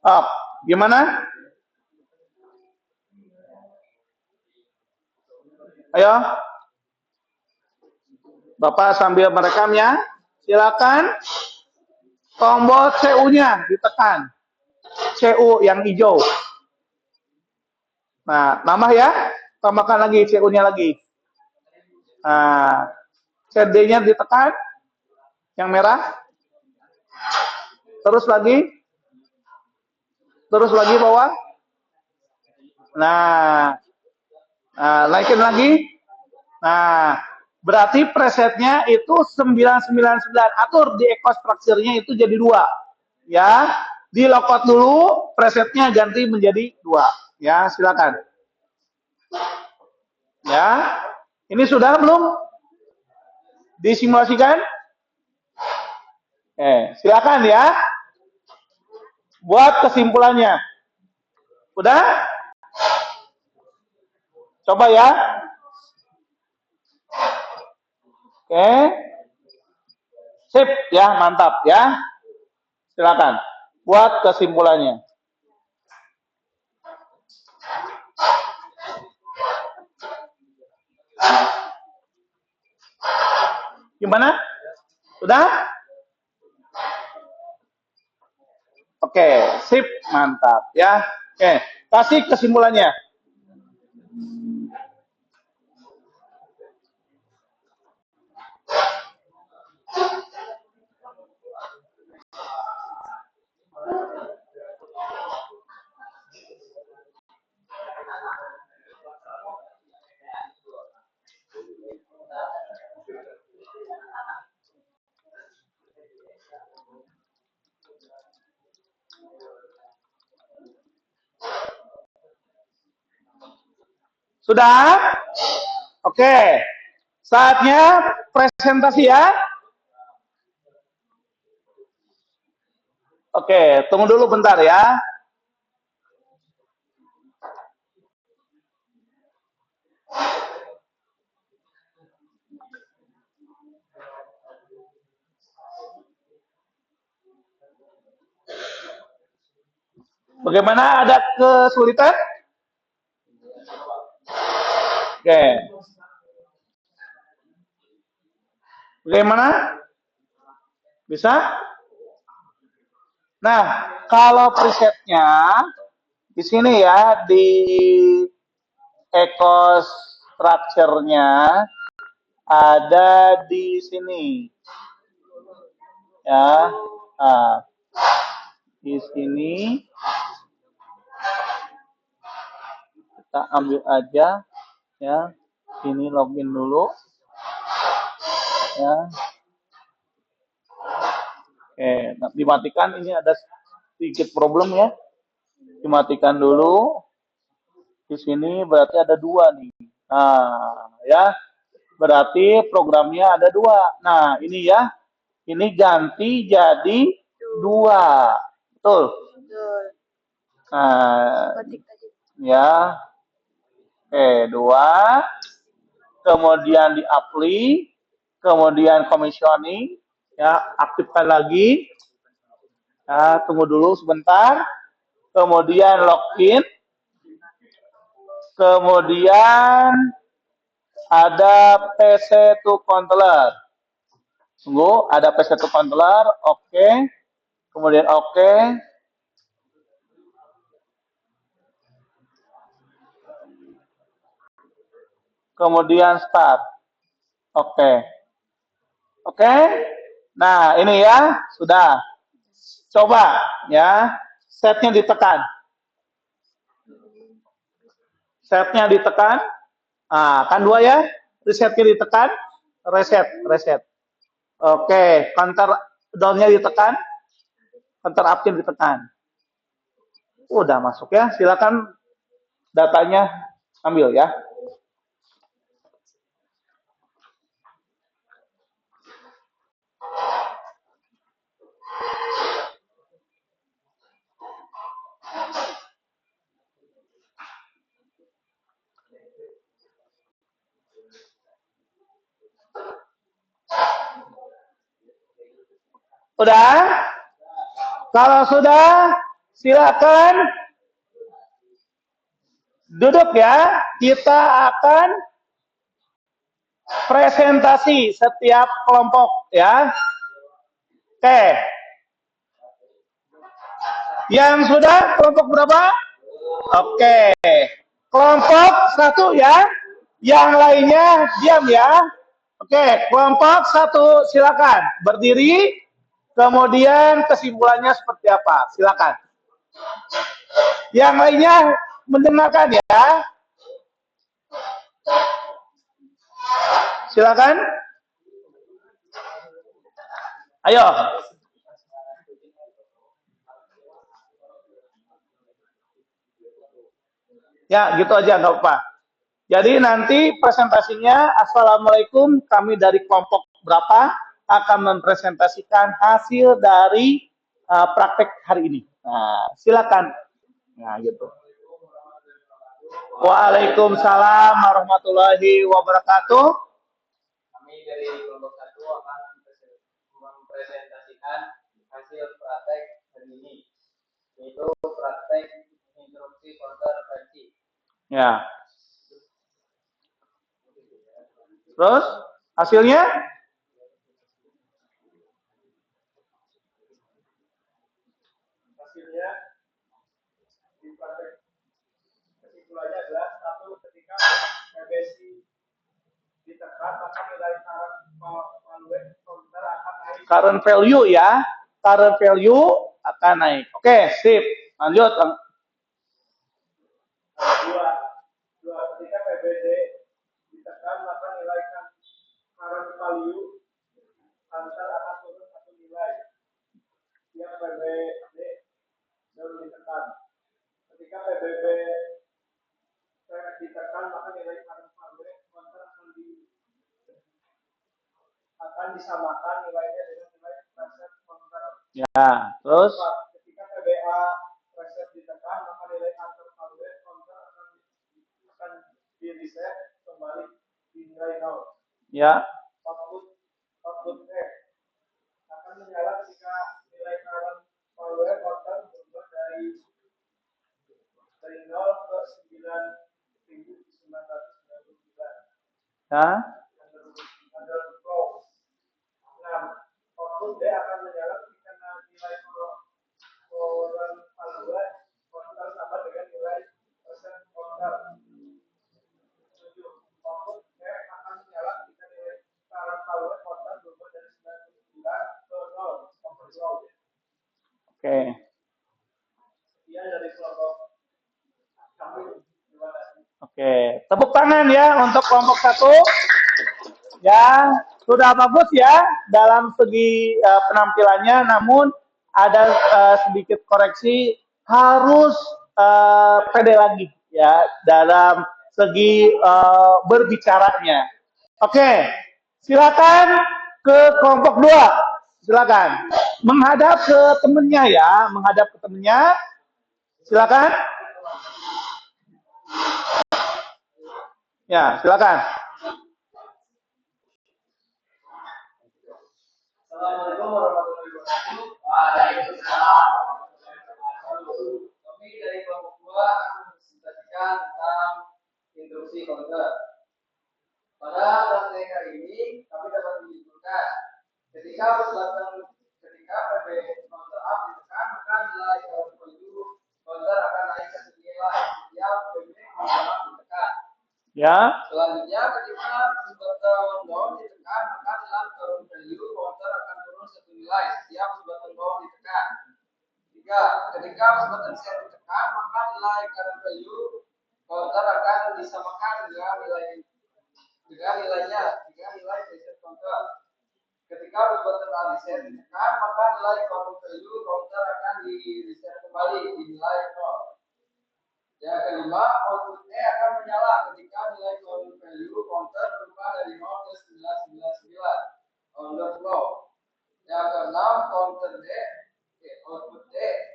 Speaker 1: Oh, gimana? Ayo. Bapak sambil merekam ya. Silakan. Tombol CU-nya ditekan. CU yang hijau. Nah, nambah ya. Tambahkan lagi CU-nya lagi. Nah, CD-nya ditekan. Yang merah. Terus lagi. Terus lagi bawah. Nah, naikin lagi. Nah, berarti presetnya itu 999. Atur di echo structure-nya itu jadi 2. Ya, di lockout dulu, presetnya ganti menjadi 2. Ya, silakan. Ya, ini sudah belum disimulasikan? Silakan ya. Buat kesimpulannya. Udah? Coba ya. Oke. Sip ya, mantap ya. Silakan. Buat kesimpulannya. Gimana? Sudah? Oke, sip, mantap ya. Oke, kasih kesimpulannya. Sudah? Oke. Saatnya presentasi ya. Oke, tunggu dulu bentar ya. Bagaimana, ada kesulitan? Oke. Bagaimana? Bisa? Nah, kalau presetnya di sini ya, di echo structure-nya ada di sini. Ya. Nah, di sini kita ambil aja ya. Ini login dulu. Ya. Oke, nah, dimatikan, ini ada sedikit problem ya. Dimatikan dulu. Di sini berarti ada 2 nih. Nah, ya. Berarti programnya ada 2. Nah, ini ya. Ini ganti jadi 2. Betul? Nah, ya. Oke, 2. Kemudian di apply, kemudian commissioning, ya, aktifkan lagi. Ya, tunggu dulu sebentar. Kemudian login. Kemudian ada PC to controller. Tunggu, ada PC to controller. Oke. Kemudian oke. Kemudian start. Oke. Oke. Nah, ini ya, sudah. Coba ya, setnya ditekan. Setnya ditekan. Ah, kan 2 ya. Resetnya ditekan. Reset. Oke, counter down-nya ditekan. Counter up-nya ditekan. Udah masuk ya. Silakan datanya ambil ya. Udah? Kalau sudah, silakan duduk ya. Kita akan presentasi setiap kelompok ya. Oke. Yang sudah kelompok berapa? Oke. Kelompok 1 ya. Yang lainnya diam ya. Oke, kelompok 1 silakan berdiri. Kemudian kesimpulannya seperti apa? Silakan. Yang lainnya mendengarkan ya. Silakan. Ayo. Ya, gitu aja nggak apa-apa. Jadi nanti presentasinya, Assalamualaikum, kami dari kelompok berapa akan mempresentasikan hasil dari praktek hari ini. Nah, silakan. Nah, gitu. Waalaikumsalam warahmatullahi wabarakatuh. Kami dari kelompok 1 akan mempresentasikan hasil praktek hari ini, yaitu praktek instruksi konversi. Ya. Terus hasilnya? Hasilnya di praktek kesimpulannya adalah 1, ketika MBSI ditekan maka nilai current value ya, current value akan naik. Oke, sip. Lanjut. 2, ketika PBD ditekan maka nilai current value antara akan turun satu nilai. Yang PBD baru ditekan. Ketika PBB ditekan maka nilai current value akan disamakan nilainya dengan nilai preset counter. Ya, terus ketika PBA preset ditekan maka nilai counter value counter akan di reset kembali di nilai 0. Ya. Output F akan menyala ketika nilai current value counter berubah dari 0 ke 9.999. Ya. Output D akan menyala ketika nilai current value counter sama dengan nilai persen counter. Output F akan menyala ketika nilai current value counter berubah dari 99 ke 0. Oke. Dia dari kelompok kami. Oke, tepuk tangan ya untuk kelompok 1. Ya, sudah bagus ya dalam segi penampilannya, namun ada sedikit koreksi, harus pede lagi ya dalam segi berbicaranya. Oke, silakan ke kelompok 2. Silakan menghadap ke temennya ya, menghadap ke temennya. Silakan. Ya, silakan.
Speaker 2: Assalamualaikum warahmatullahi wabarakatuh. Waalaikumsalam. Kami dari kelompok 2 akan mempresentasikan tentang instruksi counter. Pada praktek hari ini kami dapat menyimpulkan ketika PB counter up ditekan maka nilai counter akan naik satu nilai setiap PB counter up ditekan.
Speaker 1: Ya.
Speaker 2: Selanjutnya ketika button down ditekan maka dalam current value counter akan turun satu nilai setiap button down ditekan. Ketika button set ditekan maka nilai current value counter akan disamakan dengan nilai preset counter. Ketika button reset ditekan maka nilai current value counter akan di reset kembali di nilai 0. Yang kelima, output E akan menyala ketika nilai current value counter berubah dari 0 ke 999 overflow. Yang keenam, output D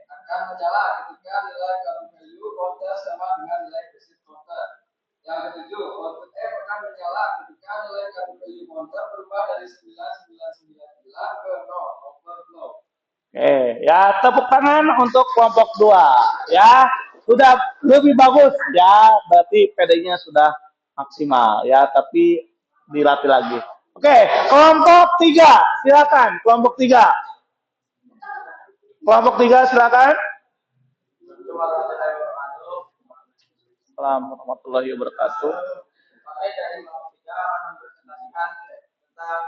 Speaker 2: akan menyala ketika nilai current value counter sama dengan nilai preset counter. Yang ketujuh, output F akan menyala ketika nilai current value counter berubah dari 9999 ke 0 overflow.
Speaker 1: Oke, ya tepuk tangan untuk kelompok 2. Ya, sudah lebih bagus ya, berarti PD-nya sudah maksimal ya, tapi dilatih lagi. Oke, kelompok 3, silakan. Kelompok 3. Kelompok 3 silakan. Assalamualaikum warahmatullahi wabarakatuh.
Speaker 2: Saya dari kelompok 3 mempresentasikan tentang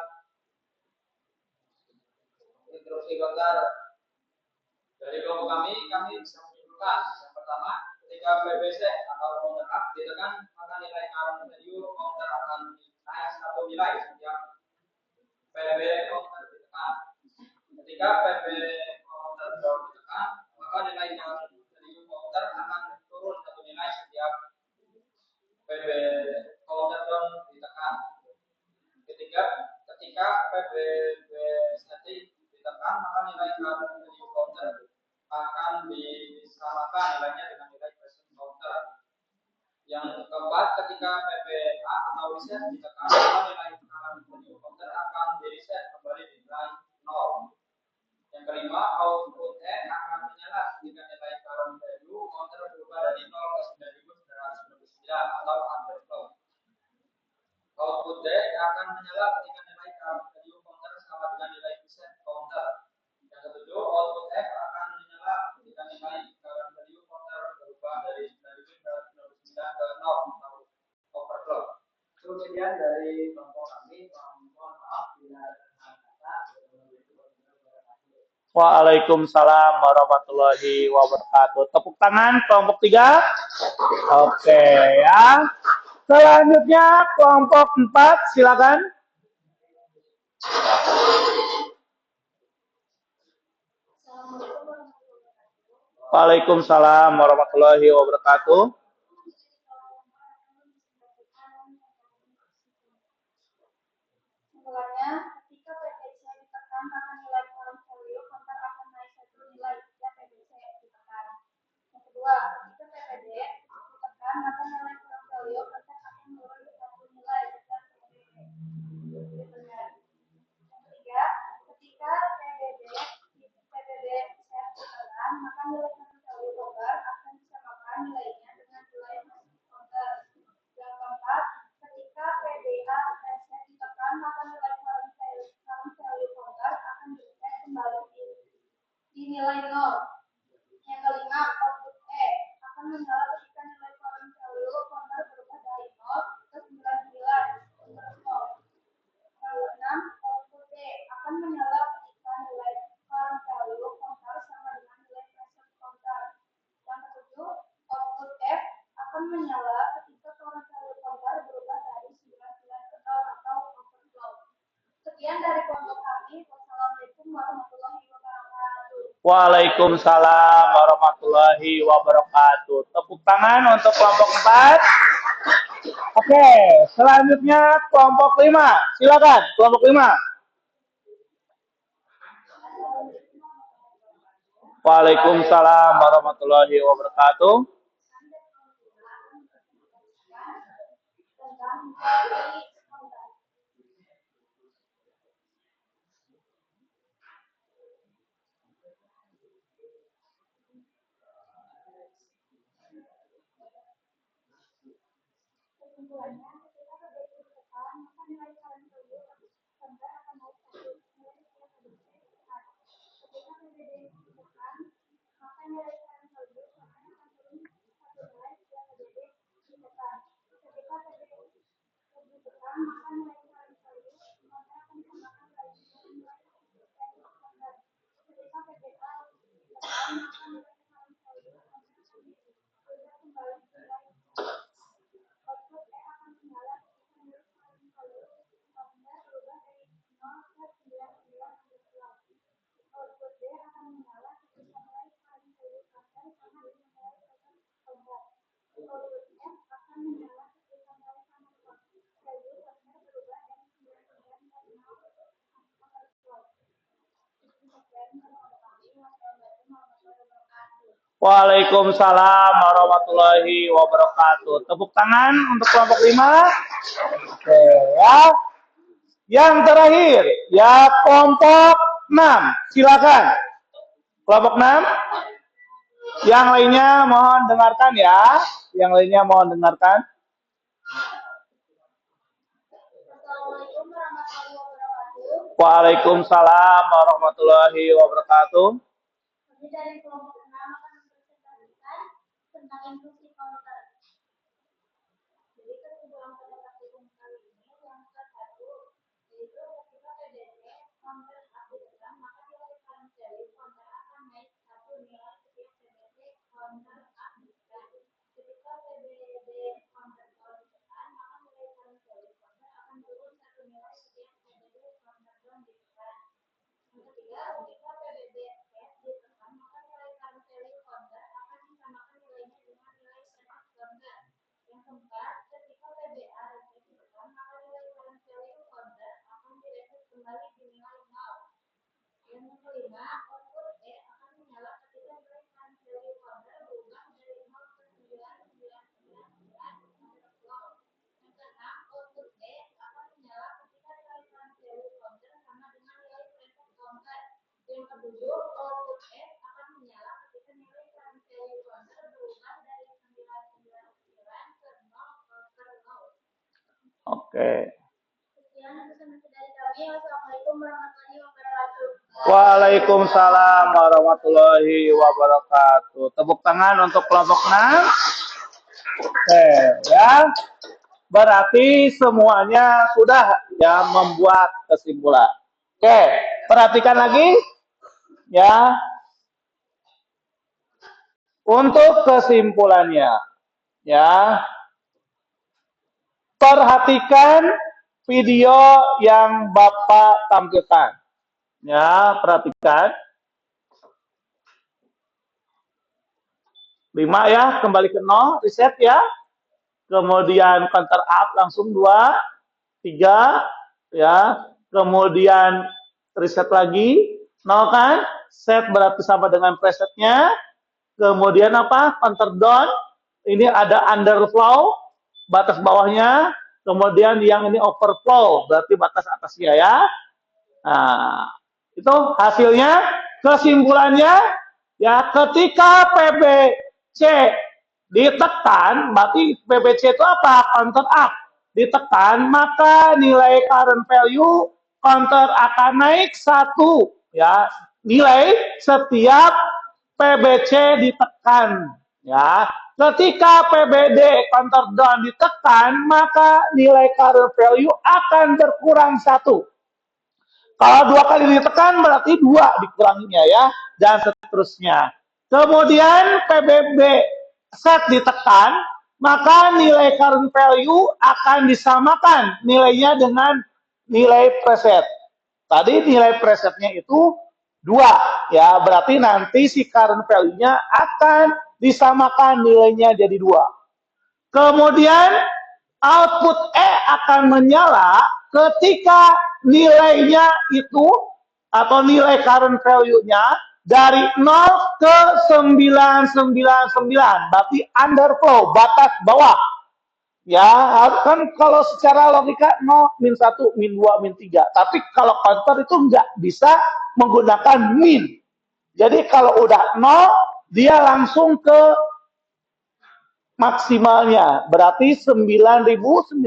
Speaker 2: instruksi counter. Dari kelompok kami bisa menyimpulkan yang pertama, ketika PBC atau counter up ditekan maka nilai current value counter akan naik satu nilai setiap PB counter ditekan. Ketika PB counter down ditekan maka nilai current value counter akan turun satu nilai setiap PB counter down ditekan. Ketika PB setting ditekan maka nilai current value counter akan disamakan nilainya dengan nilai preset counter. Yang keempat, ketika PBA atau reset ditekan maka nilai current value counter akan di reset kembali di nilai 0. Yang kelima, output E akan menyala jika nilai current value counter berubah dari 0 ke 9999 atau underflow. Output D akan menyala ketika nilai current value counter sama dengan nilai preset counter. Yang ketujuh, output F akan menyala ketika nilai current value counter berubah dari 9999 ke 0 atau overflow. Sekian dari kelompok kami. Mohon maaf bila ada kata.
Speaker 1: Waalaikumsalam warahmatullahi wabarakatuh. Tepuk tangan kelompok 3. Oke ya. Selanjutnya kelompok 4, silakan. Waalaikumsalam warahmatullahi wabarakatuh.
Speaker 3: Mulanya, ketika PBC ditekan maka nilai current value counter akan naik satu nilai jika PBC ditekan. Yang kedua, ketika PBD ditekan maka nilai current value counter akan turun satu nilai jika PBD ditekan. Yang ketiga, ketika PBD set ditekan maka nilai current value counter akan disamakan nilainya dengan nilai preset counter. Yang keempat, ketika PDA reset ditekan maka nilai current value counter akan di-reset kembali di nilai 0. Yang kelima, output E akan menyala ketika nilai current value counter berubah dari 0 ke 99 overflow. Yang keenam, output D akan menyala ketika nilai current value counter sama dengan nilai preset counter. Yang ketujuh, output F akan menyala ketika current value counter berubah dari 99 ke 0 atau overflow. Sekian dari kelompok kami. Wassalamualaikum warahmatullahi wabarakatuh.
Speaker 1: Waalaikumsalam warahmatullahi wabarakatuh. Tepuk tangan untuk kelompok 4. Oke, selanjutnya kelompok 5. Silakan, kelompok 5. Waalaikumsalam warahmatullahi wabarakatuh.
Speaker 3: Kesimpulannya, ketika PBB ditekan, maka nilai current value konter akan naik satu, nilai setiap PBB ditekan. Ketika PBB ditekan, maka nilai current value konter akan turun satu nilai setiap PBB ditekan. Ketika PBB ditekan, maka nilai current value konter akan disamakan lainnya nilai konter. Ketika PBA ditekan, maka nilai current value konter akan berubah kembali nilai output E akan menyala ketika nilai current value konter berubah dari 0 ke 99 output D akan menyala ketika nilai current value konter sama dengan nilai pressure konter. Output F akan menyala ketika nilai current value konter berubah dari 99 ke 0 volt. Sekian warahmatullahi wabarakatuh.
Speaker 1: Waalaikumsalam warahmatullahi wabarakatuh. Tepuk tangan untuk kelompok 5. Oke, ya. Yang terakhir, ya kelompok 6. Silakan. Kelompok 6. Yang lainnya mohon dengarkan ya. Yang lainnya mohon dengarkan.
Speaker 3: Assalamualaikum warahmatullahi wabarakatuh.
Speaker 1: Waalaikumsalam warahmatullahi wabarakatuh.
Speaker 3: Kami dari kelompok 6 akan mempresentasikan tentang inklusi komputer. Jadi kesimpulan pada praktikum kali ini yang ke-1 yaitu ketika PBB konter aktifkan maka nilai current value konter akan naik satu nilai setiap PBB konter aktifkan. Ketika PBB konter ditekan maka nilai current value konter akan turun satu nilai setiap PBB konter ditekan. Yang ketiga, ketika PBB ditekan maka nilai current value konter akan disamakan nilainya dengan nilai pressure konter. Yang keempat, ketika PBA ditekan maka nilai current value konter akan direset kembali di nilai 0. Yang kelima, output E akan menyala ketika nilai current value konter berubah dari 0 ke 9999. Yang keenam, output E akan menyala ketika nilai current value konter sama dengan nilai pressure konter. Yang ketujuh, output E akan menyala ketika nilai current value konter berubah dari 999 ke 0.
Speaker 1: Oke.
Speaker 3: Sekian presentasi dari kami. Wassalamualaikum warahmatullahi wabarakatuh.
Speaker 1: Waalaikumsalam warahmatullahi wabarakatuh. Tepuk tangan untuk kelompok 6. Oke, ya. Berarti semuanya sudah ya membuat kesimpulan. Oke, perhatikan lagi ya. Untuk kesimpulannya ya. Perhatikan video yang Bapak tampilkan. Ya, perhatikan. 5 ya, kembali ke 0, reset ya. Kemudian counter up langsung 2, 3 ya. Kemudian reset lagi 0 kan? Set berarti sama dengan presetnya. Kemudian apa? Counter down. Ini ada underflow, batas bawahnya. Kemudian yang ini overflow, berarti batas atasnya ya. Nah, itu hasilnya. Kesimpulannya ya, ketika PBC ditekan, berarti PBC itu apa? Counter up. Ditekan, maka nilai current value counter akan naik 1 ya. Nilai setiap PBC ditekan ya. Ketika PBD counter down ditekan, maka nilai current value akan berkurang 1. Kalau 2 kali ditekan berarti 2 dikuranginya ya, dan seterusnya. Kemudian PBB set ditekan, maka nilai current value akan disamakan nilainya dengan nilai preset. Tadi nilai presetnya itu 2 ya, berarti nanti si current value-nya akan disamakan nilainya jadi 2. Kemudian output E akan menyala ketika nilainya itu atau nilai current value-nya dari 0 ke 999, berarti underflow, batas bawah. Ya, kan kalau secara logika 0, min 1, min 2, min 3. Tapi kalau counter itu nggak bisa menggunakan min. Jadi kalau udah 0, dia langsung ke maksimalnya. Berarti 9.999.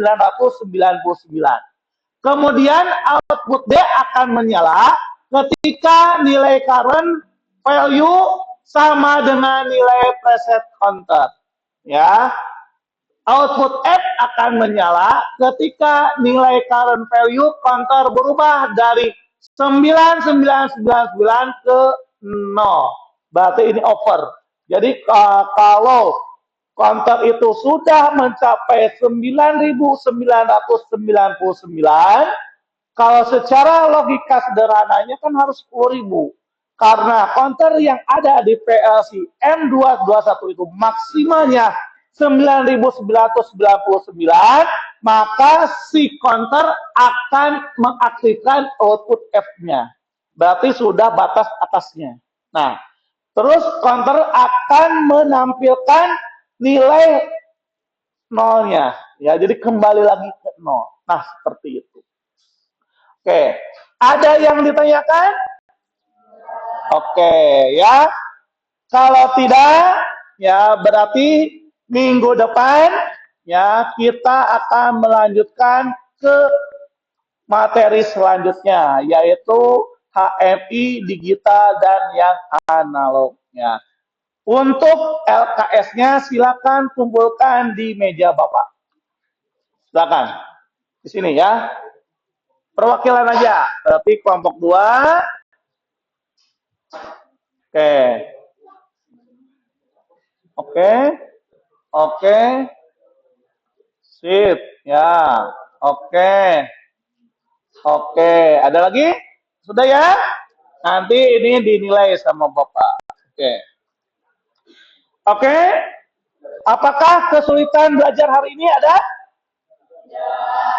Speaker 1: Kemudian output D akan menyala ketika nilai current value sama dengan nilai preset counter. Ya, output F akan menyala ketika nilai current value counter berubah dari 9999 ke 0. Berarti ini over. Jadi kalau counter itu sudah mencapai 9.999, kalau secara logika sederhananya kan harus 10.000. Karena counter yang ada di PLC M221 itu maksimalnya 9.999, maka si counter akan mengaktifkan output F-nya. Berarti sudah batas atasnya. Nah, terus counter akan menampilkan nilai nolnya. Ya, jadi kembali lagi ke 0. Nah, seperti itu. Oke, ada yang ditanyakan? Oke, ya. Kalau tidak, ya berarti minggu depan ya kita akan melanjutkan ke materi selanjutnya, yaitu HMI digital dan yang analognya. Untuk LKS-nya silakan kumpulkan di meja Bapak. Silakan. Di sini ya. Perwakilan aja. Berarti kelompok 2. Oke. Oke. Oke. Sip. Ya. Oke. Oke. Ada lagi? Sudah ya? Nanti ini dinilai sama Bapak. Oke. Oke. Apakah kesulitan belajar hari ini ada?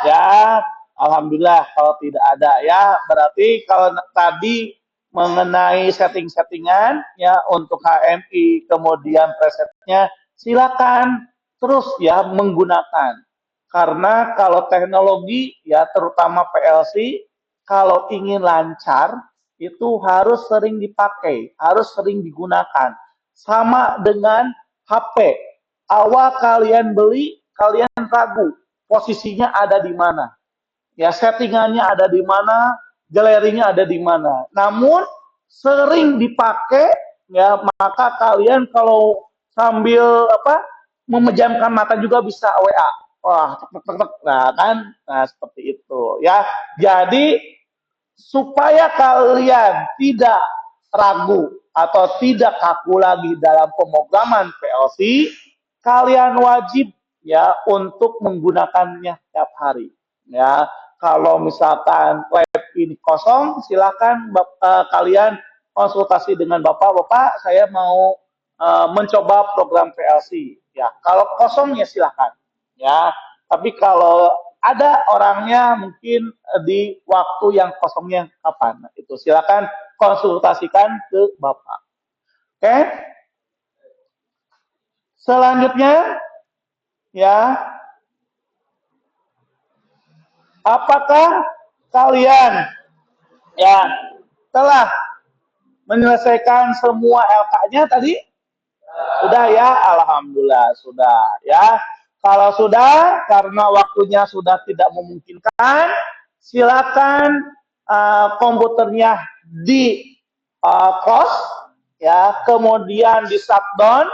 Speaker 1: Ya, alhamdulillah kalau tidak ada ya. Berarti kalau tadi mengenai setting-settingan ya untuk HMI kemudian presetnya silakan terus ya menggunakan. Karena kalau teknologi ya terutama PLC kalau ingin lancar itu harus sering dipakai, harus sering digunakan. Sama dengan HP. Awal kalian beli, kalian ragu posisinya ada di mana. Ya, settingannya ada di mana, galeringnya ada di mana. Namun sering dipakai ya, maka kalian kalau sambil memejamkan mata juga bisa WA. Wah, tek, tek, tek. Nah, kan? Nah, seperti itu ya. Jadi supaya kalian tidak ragu atau tidak kaku lagi dalam pemrograman PLC, kalian wajib ya untuk menggunakannya setiap hari. Ya, kalau misalkan lab ini kosong, silakan kalian konsultasi dengan Bapak, saya mau mencoba program PLC. Ya, kalau kosong ya silakan. Ya, tapi kalau ada orangnya mungkin di waktu yang kosongnya kapan. Nah, itu silakan konsultasikan ke Bapak. Oke? Selanjutnya ya, apakah kalian ya telah menyelesaikan semua LK-nya tadi? Sudah ya, alhamdulillah sudah ya. Kalau sudah, karena waktunya sudah tidak memungkinkan, silakan komputernya di close, ya, kemudian di shutdown,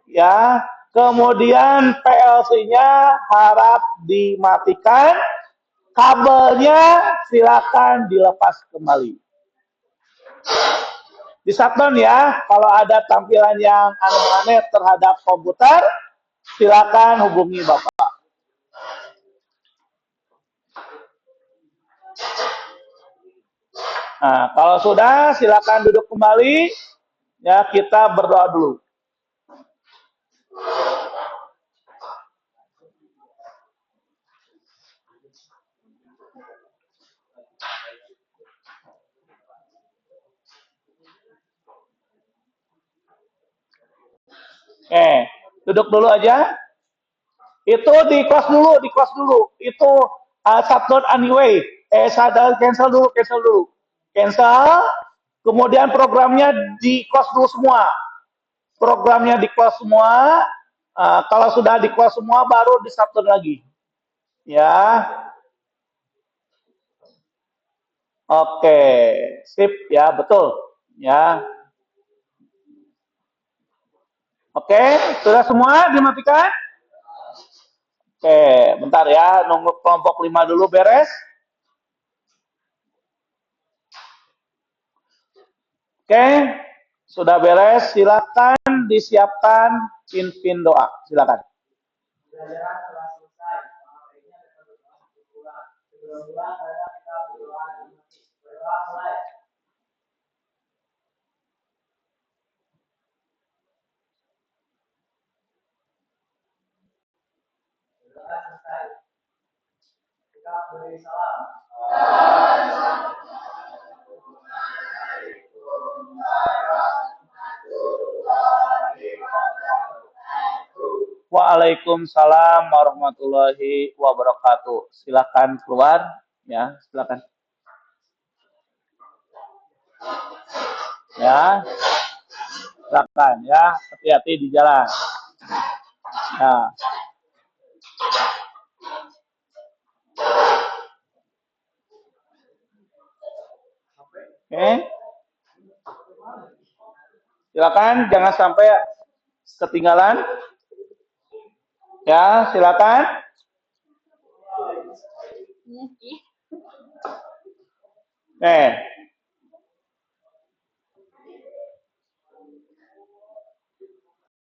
Speaker 1: ya, kemudian PLC-nya harap dimatikan, kabelnya silakan dilepas kembali. Di shutdown ya, kalau ada tampilan yang aneh-aneh terhadap komputer, silakan hubungi Bapak. Nah, kalau sudah, silakan duduk kembali. Ya, kita berdoa dulu. Duduk dulu aja. Itu di close dulu, di close dulu. Itu shutdown anyway. Shutdown, cancel dulu, cancel dulu. Cancel. Kemudian programnya di close dulu semua. Programnya di close semua. Kalau sudah di close semua, baru di shutdown lagi. Ya. Oke, sip ya, betul. Ya. Oke, sudah semua dimatikan? Oke, bentar ya, nunggu kelompok 5 dulu beres. Oke, sudah beres, silakan disiapkan pin-pin doa. Silakan.
Speaker 2: Pelajaran telah selesai. Materinya dapat berpulang. Sebelum pulang, kita berdoa di masjid. Berdoa mulai. Berdoa selesai. Kita beri salam.
Speaker 1: Waalaikumsalam warahmatullahi wabarakatuh. Silakan keluar, ya, silakan. Ya, silakan ya, hati-hati di jalan. Ya. Oke. Silakan, jangan sampai ketinggalan. Ya, silakan. Oke.